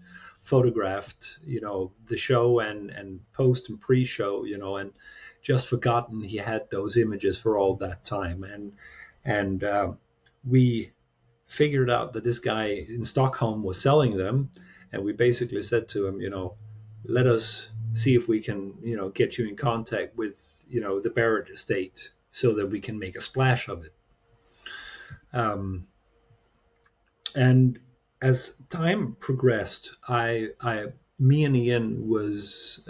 photographed, the show and post and pre-show, and just forgotten he had those images for all that time. And we figured out that this guy in Stockholm was selling them, and we basically said to him, let us see if we can, get you in contact with, the Barrett estate so that we can make a splash of it. And as time progressed, me and Ian was,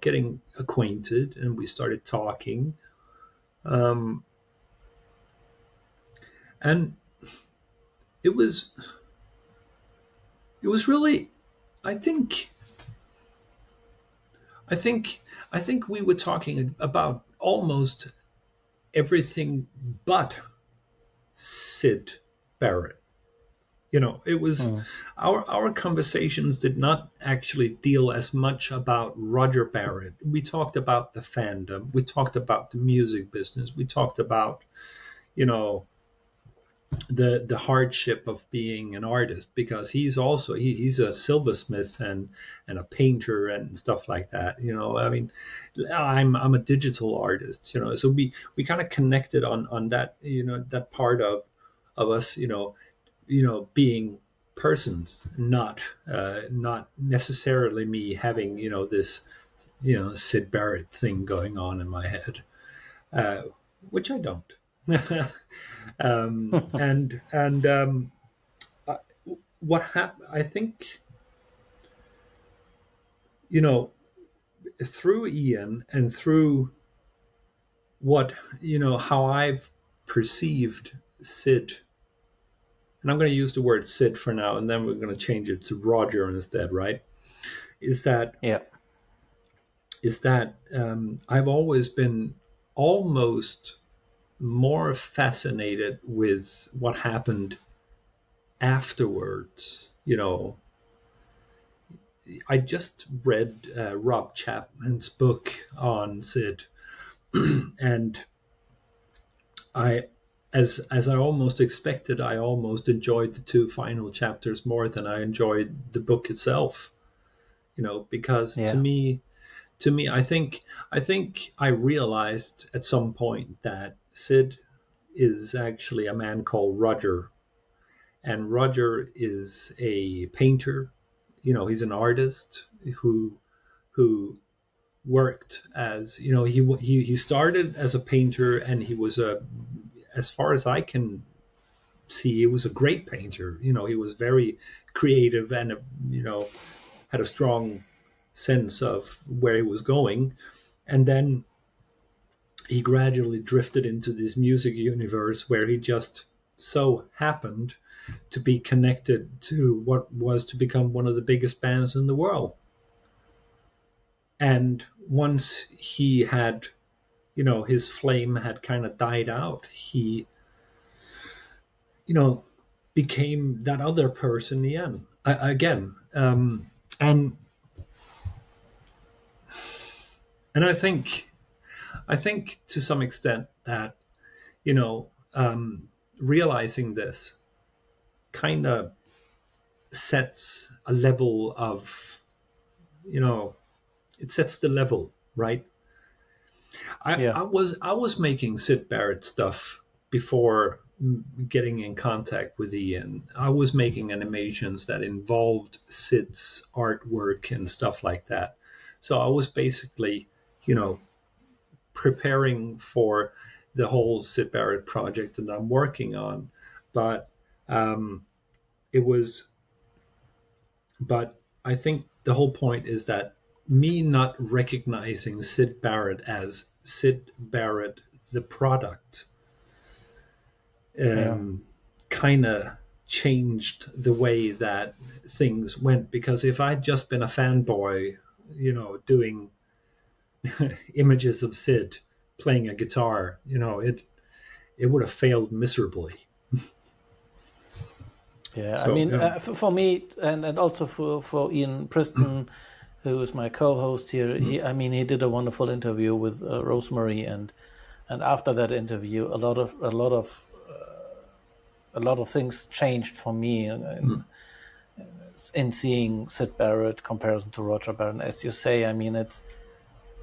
getting acquainted, and we started talking. And it was really, I think we were talking about almost everything but Syd Barrett. It was our conversations did not actually deal as much about Roger Barrett. We talked about the fandom. We talked about the music business. We talked about, you know, the hardship of being an artist, because he's also he's a silversmith and a painter and stuff like that. I mean, I'm a digital artist. So we kind of connected on that, that part of us, being persons, not necessarily me having this Sid Barrett thing going on in my head, which I don't. And what happened, I think, through Ian and through what, how I've perceived Sid, and I'm going to use the word Sid for now, and then we're going to change it to Roger instead, right? Is that I've always been almost more fascinated with what happened afterwards. I just read Rob Chapman's book on Sid, and as I almost expected, I almost enjoyed the two final chapters more than I enjoyed the book itself. Because to me, I think I realized at some point that Sid is actually a man called Roger, and Roger is a painter. He's an artist who worked as, he started as a painter, and he was as far as I can see, he was a great painter. He was very creative and had a strong sense of where he was going. And then he gradually drifted into this music universe where he just so happened to be connected to what was to become one of the biggest bands in the world. And once he had, his flame had kind of died out, he, became that other person again. And I think to some extent that, realizing this kind of sets a level of, it sets the level, right? I was making Sid Barrett stuff before getting in contact with Ian. I was making animations that involved Sid's artwork and stuff like that. So I was basically, preparing for the whole Sid Barrett project that I'm working on. But I think the whole point is that me not recognizing Sid Barrett as Sid Barrett, the product, kind of changed the way that things went. Because if I'd just been a fanboy, doing images of Sid playing a guitar, it would have failed miserably. Yeah, so, I mean, for me, and also for Ian Preston, who is my co-host here, he did a wonderful interview with Rosemary, and after that interview, a lot of things changed for me in seeing Sid Barrett comparison to Roger Barrett. As you say, I mean, it's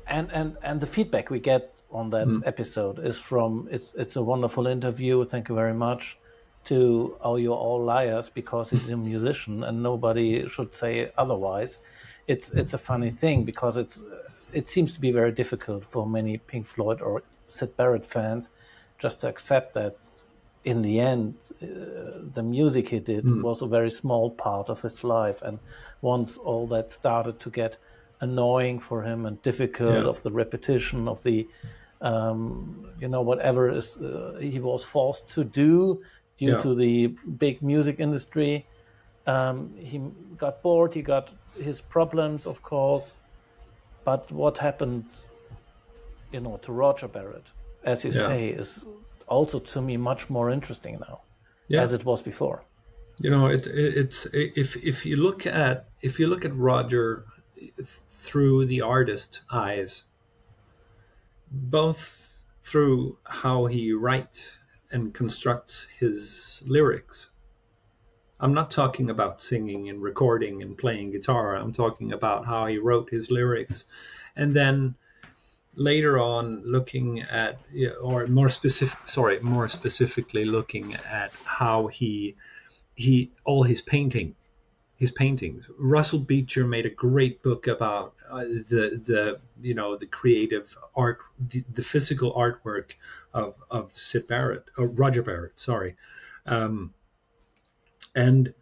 and the feedback we get on that episode is from it's a wonderful interview. Thank you very much. To you're all liars because he's a musician and nobody should say otherwise. It's a funny thing because it seems to be very difficult for many Pink Floyd or Sid Barrett fans just to accept that in the end the music he did was a very small part of his life, and once all that started to get annoying for him and difficult of the repetition of the whatever is he was forced to do due to the big music industry. He got bored, he got his problems, of course. But what happened, to Roger Barrett, as you say, is also to me much more interesting now, as it was before. It's if you look at Roger through the artist eyes, both through how he writes and constructs his lyrics. I'm not talking about singing and recording and playing guitar. I'm talking about how he wrote his lyrics. And then later on, looking at, or more specifically looking at how he all his paintings. Russell Beecher made a great book about the creative art, the physical artwork of Sid Barrett, or Roger Barrett, sorry. And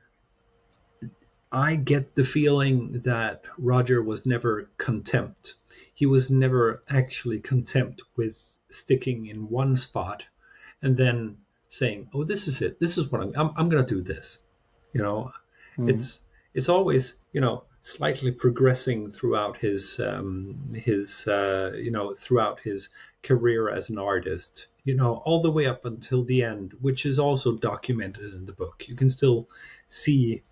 I get the feeling that Roger was never content. He was never actually content with sticking in one spot and then saying, "Oh, this is it. This is what I'm going to do this." You know, it's always, slightly progressing throughout his throughout his career as an artist. All the way up until the end, which is also documented in the book. You can still see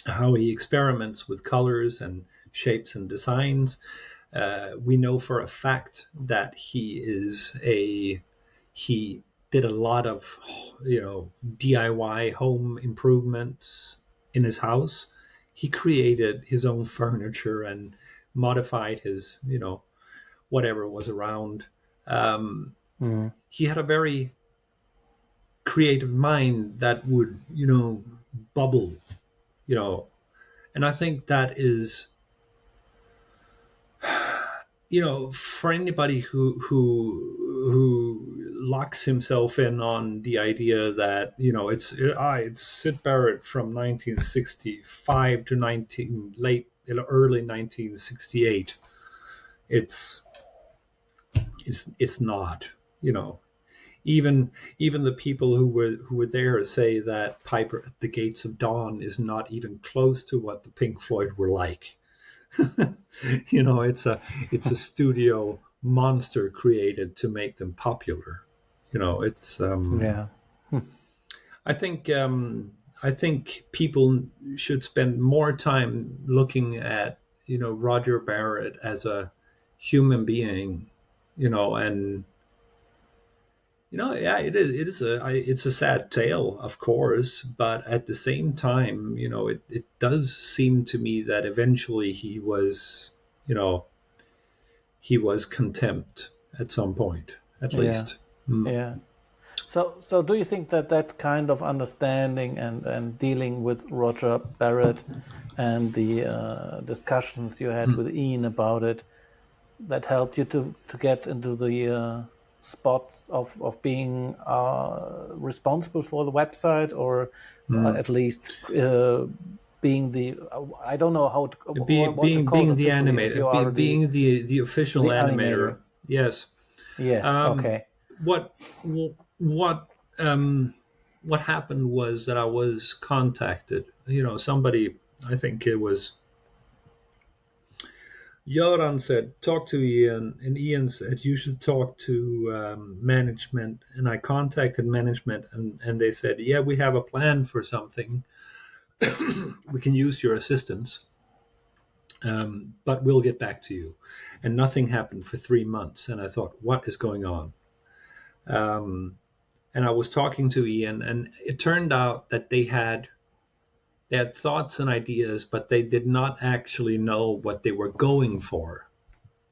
how he experiments with colors and shapes and designs. We know for a fact that he did a lot of DIY home improvements in his house. He created his own furniture and modified his whatever was around. He had a very creative mind that would bubble, and I think that is, for anybody who locks himself in on the idea that it's Sid Barrett from 1965 to early 1968. It's not. Even the people who were there say that Piper at the Gates of Dawn is not even close to what the Pink Floyd were like. It's a studio monster created to make them popular. It's yeah. I think people should spend more time looking at Roger Barrett as a human being, and it's a sad tale, of course, but at the same time, it does seem to me that eventually he was contempt at some point, at least. Yeah. So do you think that kind of understanding and dealing with Roger Barrett and the discussions you had with Ian about it, that helped you to get into the spot of being responsible for the website, or at least being the I don't know how to being the animator, being the official animator. Yes. Yeah. Okay. What happened was that I was contacted. Somebody, I think it was Göran, said, talk to Ian, and Ian said, you should talk to management. And I contacted management, and they said, yeah, we have a plan for something. We can use your assistance, but we'll get back to you. And nothing happened for 3 months. And I thought, what is going on? And I was talking to Ian, and it turned out that they had thoughts and ideas, but they did not actually know what they were going for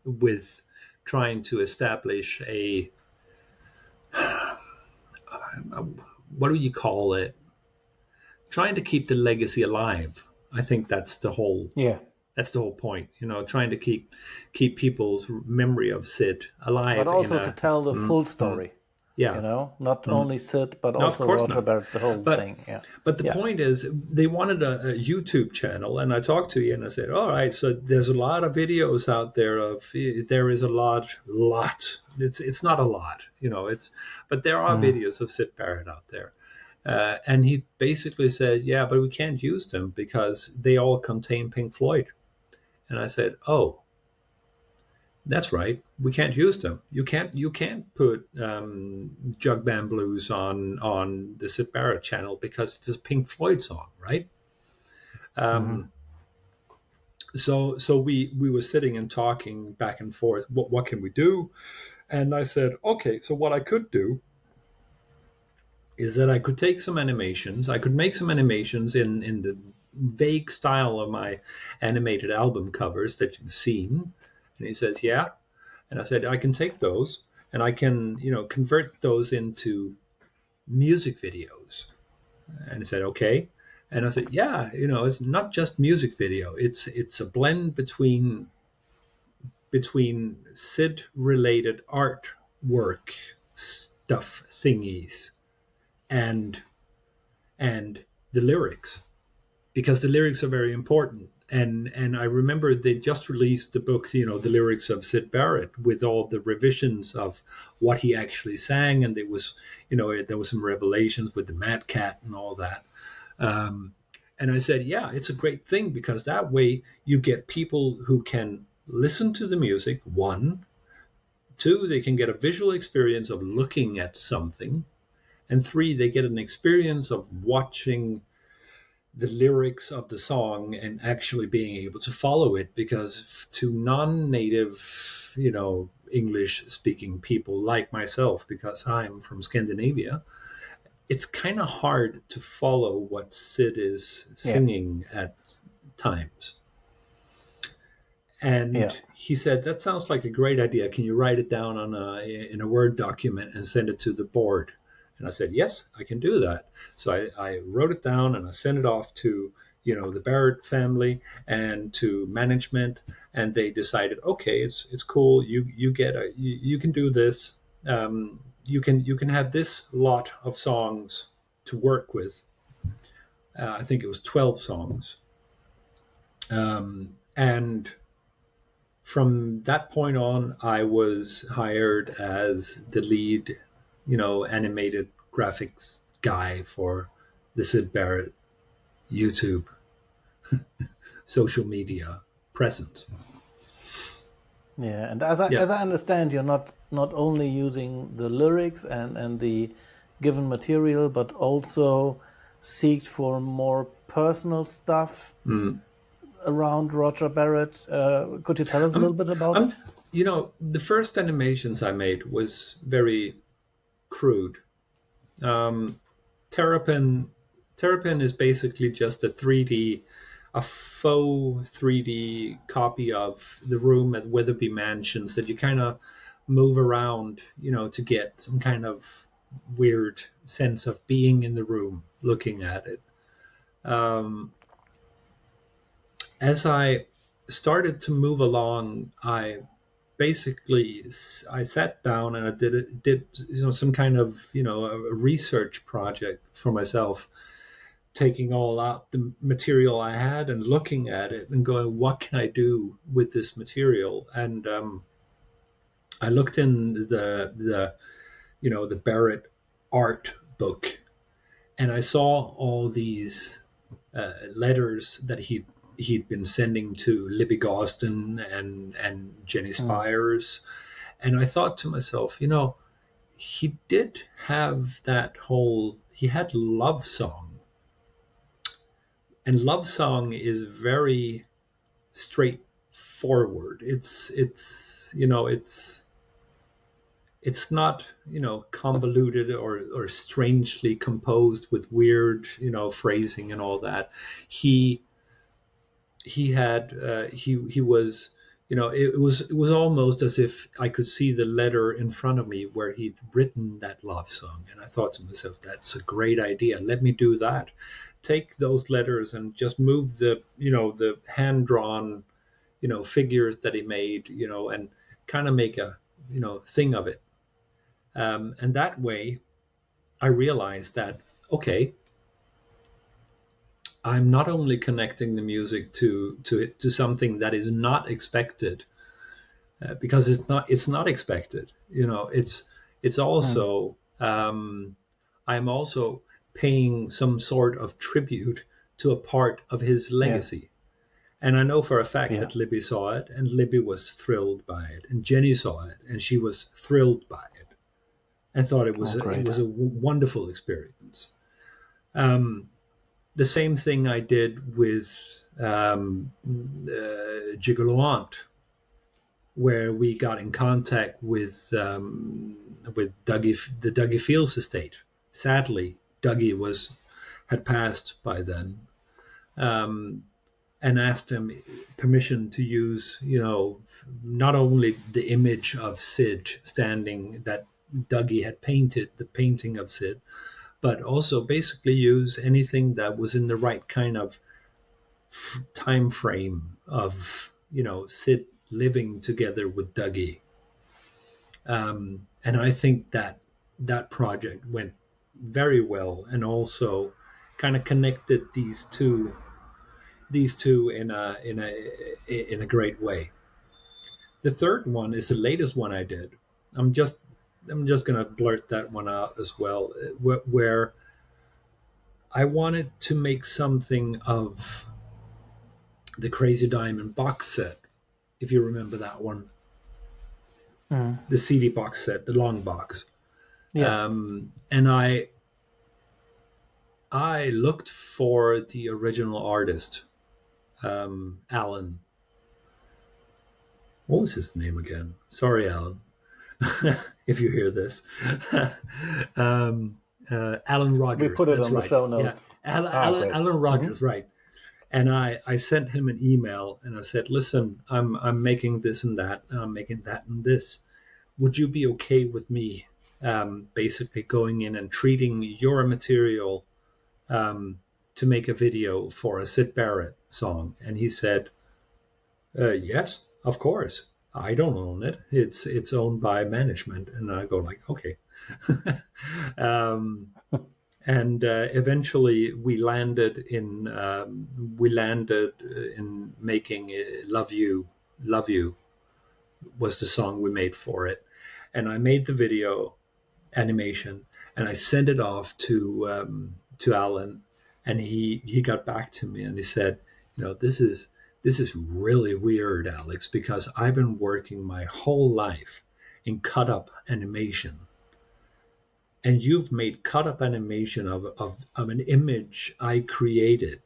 with trying to establish what do you call it? Trying to keep the legacy alive. I think that's the whole point. Trying to keep people's memory of Sid alive, but also to tell the full story. Yeah. Not only Sid, but also Roger Barrett, the whole thing. Yeah. But the point is, they wanted a YouTube channel, and I talked to Ian and I said, all right, so there's a lot of videos out there there is a lot. It's not a lot, but there are videos of Sid Barrett out there. And he basically said, yeah, but we can't use them because they all contain Pink Floyd. And I said, oh, that's right. We can't use them. You can't put Jug Band Blues on the Sid Barrett channel because it's a Pink Floyd song, right? So we were sitting and talking back and forth. What can we do? And I said, okay. So what I could do is that I could take some animations. I could make some animations in the vague style of my animated album covers that you've seen. And he says, yeah. And I said, I can take those and I can, convert those into music videos. And he said, okay. And I said, yeah, it's not just music video. It's a blend between Sid related artwork stuff thingies and the lyrics, because the lyrics are very important. And I remember they just released the book, the lyrics of Sid Barrett, with all the revisions of what he actually sang, and there was some revelations with the Mad Cat and all that. And I said, yeah, it's a great thing, because that way you get people who can listen to the music. One, two, they can get a visual experience of looking at something, and three, they get an experience of watching the lyrics of the song and actually being able to follow it, because to non-native, English speaking people like myself, because I'm from Scandinavia, it's kind of hard to follow what Sid is singing at times. And he said, that sounds like a great idea. Can you write it down in a Word document and send it to the board? And I said, yes, I can do that. So I wrote it down and I sent it off to, the Barrett family and to management. And they decided, okay, it's cool. You can do this. You can have this lot of songs to work with. I think it was 12 songs. And from that point on, I was hired as the lead, animated graphics guy for the Sid Barrett YouTube social media presence. Yeah, and as I understand, you're not only using the lyrics and the given material, but also seek for more personal stuff around Roger Barrett. Could you tell us a little bit about it? The first animations I made was very crude. Terrapin is basically just a faux 3D copy of the room at Weatherby Mansions that you kind of move around, to get some kind of weird sense of being in the room, looking at it. As I started to move along, I sat down and I did some kind of a research project for myself, taking all out the material I had and looking at it and going, what can I do with this material? And I looked in the Barrett art book, and I saw all these letters that he'd been sending to Libby and Jenny Spires. And I thought to myself, he did have he had Love Song. And Love Song is very straightforward. It's not, convoluted or strangely composed with weird, phrasing and all that. He was, it was almost as if I could see the letter in front of me where he'd written that love song. And I thought to myself, that's a great idea. Let me do that. Take those letters and just move the hand-drawn, figures that he made, and kind of make a, thing of it. And that way I realized that, okay, I'm not only connecting the music to something that is not expected, because it's not expected. It's also I'm also paying some sort of tribute to a part of his legacy. Yeah. And I know for a fact that Libby saw it, and Libby was thrilled by it, and Jenny saw it, and she was thrilled by it, and thought it was a wonderful experience. The same thing I did with Gigolo, where we got in contact with the Dougie Fields estate, sadly, Dougie had passed by then, and asked him permission to use, not only the image of Sid standing that Dougie had painted, the painting of Sid, but also basically use anything that was in the right kind of time frame of, Sid living together with Dougie. And I think that project went very well, and also kind of connected these two in a great way. The third one is the latest one I did. I'm just gonna blurt that one out as well, where I wanted to make something of the Crazy Diamond box set, if you remember that one. The CD box set, the long box. Yeah. And I looked for the original artist, Alan. What was his name again? Sorry, Alan, if you hear this. Alan Rogers. We put it on the show notes. Yeah. Alan Rogers, right. And I sent him an email and I said, listen, I'm making this and that, and I'm making that and this. Would you be okay with me basically going in and treating your material to make a video for a Sid Barrett song? And he said, yes, of course. I don't own it. It's owned by management. And I go like, okay. And eventually we landed in making Love You was the song we made for it. And I made the video animation and I sent it off to Alan, and he got back to me and he said, this is really weird, Alex, because I've been working my whole life in cut up animation. And you've made cut up animation of an image I created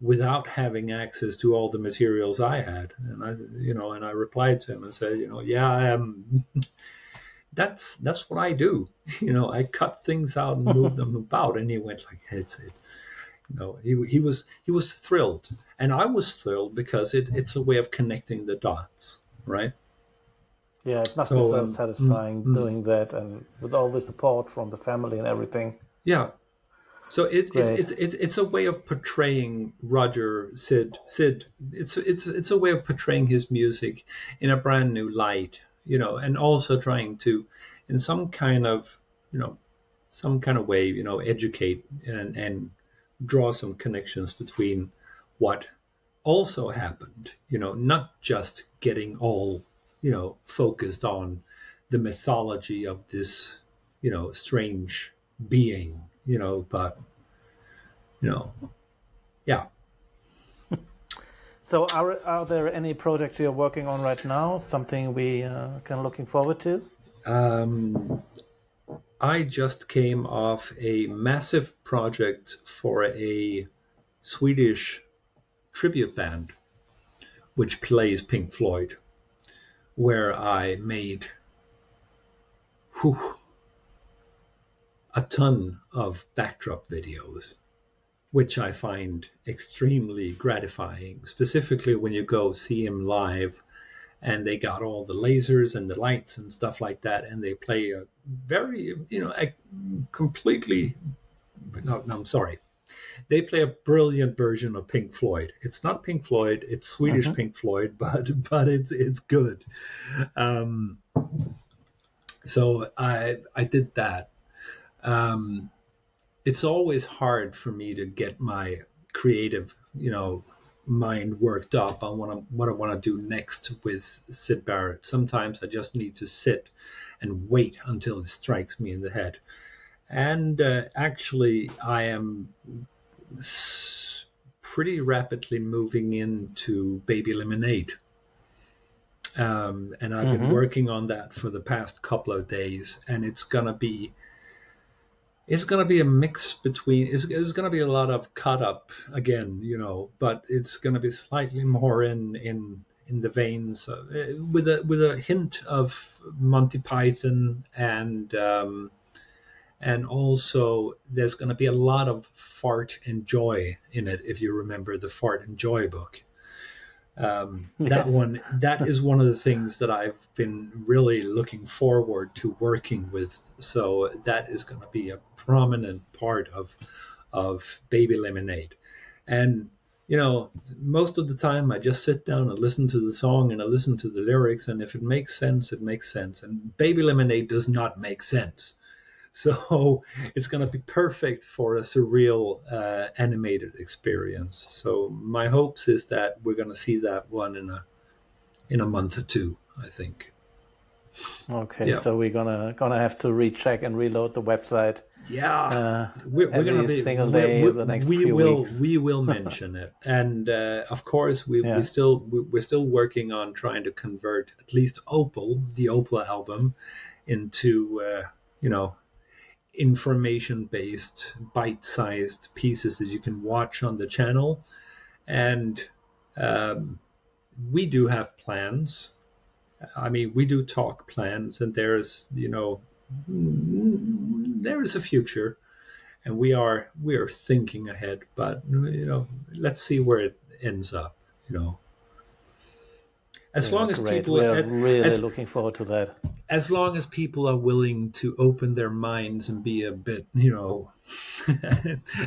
without having access to all the materials I had. And I replied to him and said, that's what I do. I cut things out and move them about. And he went like, he was thrilled, and I was thrilled because it's a way of connecting the dots, right? Yeah, it must be so satisfying doing that, and with all the support from the family and everything. Yeah, so it's a way of portraying Roger Sid. It's a way of portraying his music in a brand new light, and also trying to, in some kind of way, educate and draw some connections between what also happened, not just getting all focused on the mythology of this, strange being, but, yeah. So are there any projects you're working on right now? Something we can looking forward to? I just came off a massive project for a Swedish tribute band, which plays Pink Floyd, where I made a ton of backdrop videos, which I find extremely gratifying, specifically when you go see him live and they got all the lasers and the lights and stuff like that, and they play a very, they play a brilliant version of Pink Floyd. It's not Pink Floyd, it's Swedish Pink Floyd, but it's good. So I did that. It's always hard for me to get my creative, mind worked up on what I want to do next with Sid Barrett. Sometimes I just need to sit and wait until it strikes me in the head. And actually, I am pretty rapidly moving into Baby Lemonade. And I've been working on that for the past couple of days, and it's gonna be a mix between. It's gonna be a lot of cut up again, but it's gonna be slightly more in the veins with a hint of Monty Python and And also, there's going to be a lot of fart and joy in it, if you remember the Fart and Joy book. Yes. That is one of the things that I've been really looking forward to working with. So that is going to be a prominent part of Baby Lemonade. And most of the time I just sit down and listen to the song and I listen to the lyrics, and if it makes sense, it makes sense. And Baby Lemonade does not make sense. So it's going to be perfect for a surreal animated experience. So my hopes is that we're going to see that one in a month or two, I think. Okay, so we're gonna have to recheck and reload the website. We're every going to be single day the next few weeks. We will mention it, and of course we're still working on trying to convert at least the Opal album into information-based, bite-sized pieces that you can watch on the channel. And we do have plans. I mean, we do talk plans, and there is a future, and we are thinking ahead. But let's see where it ends up. As long as great. people we are really looking forward to that. As long as people are willing to open their minds and be a bit,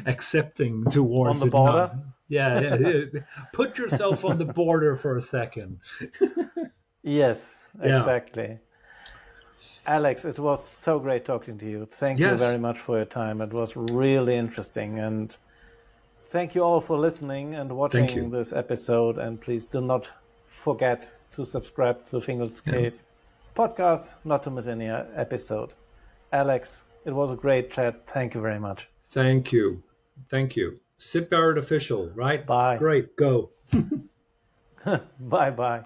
accepting towards on the border. Yeah. Put yourself on the border for a second. Yes, exactly. Alex, it was so great talking to you. Thank you very much for your time. It was really interesting. And thank you all for listening and watching this episode. And please do not forget to subscribe to the Fingal's Cave podcast, not to miss any episode. Alex, it was a great chat. Thank you very much. Thank you. Sid Barrett official, right? Bye. Great. Go. Bye-bye.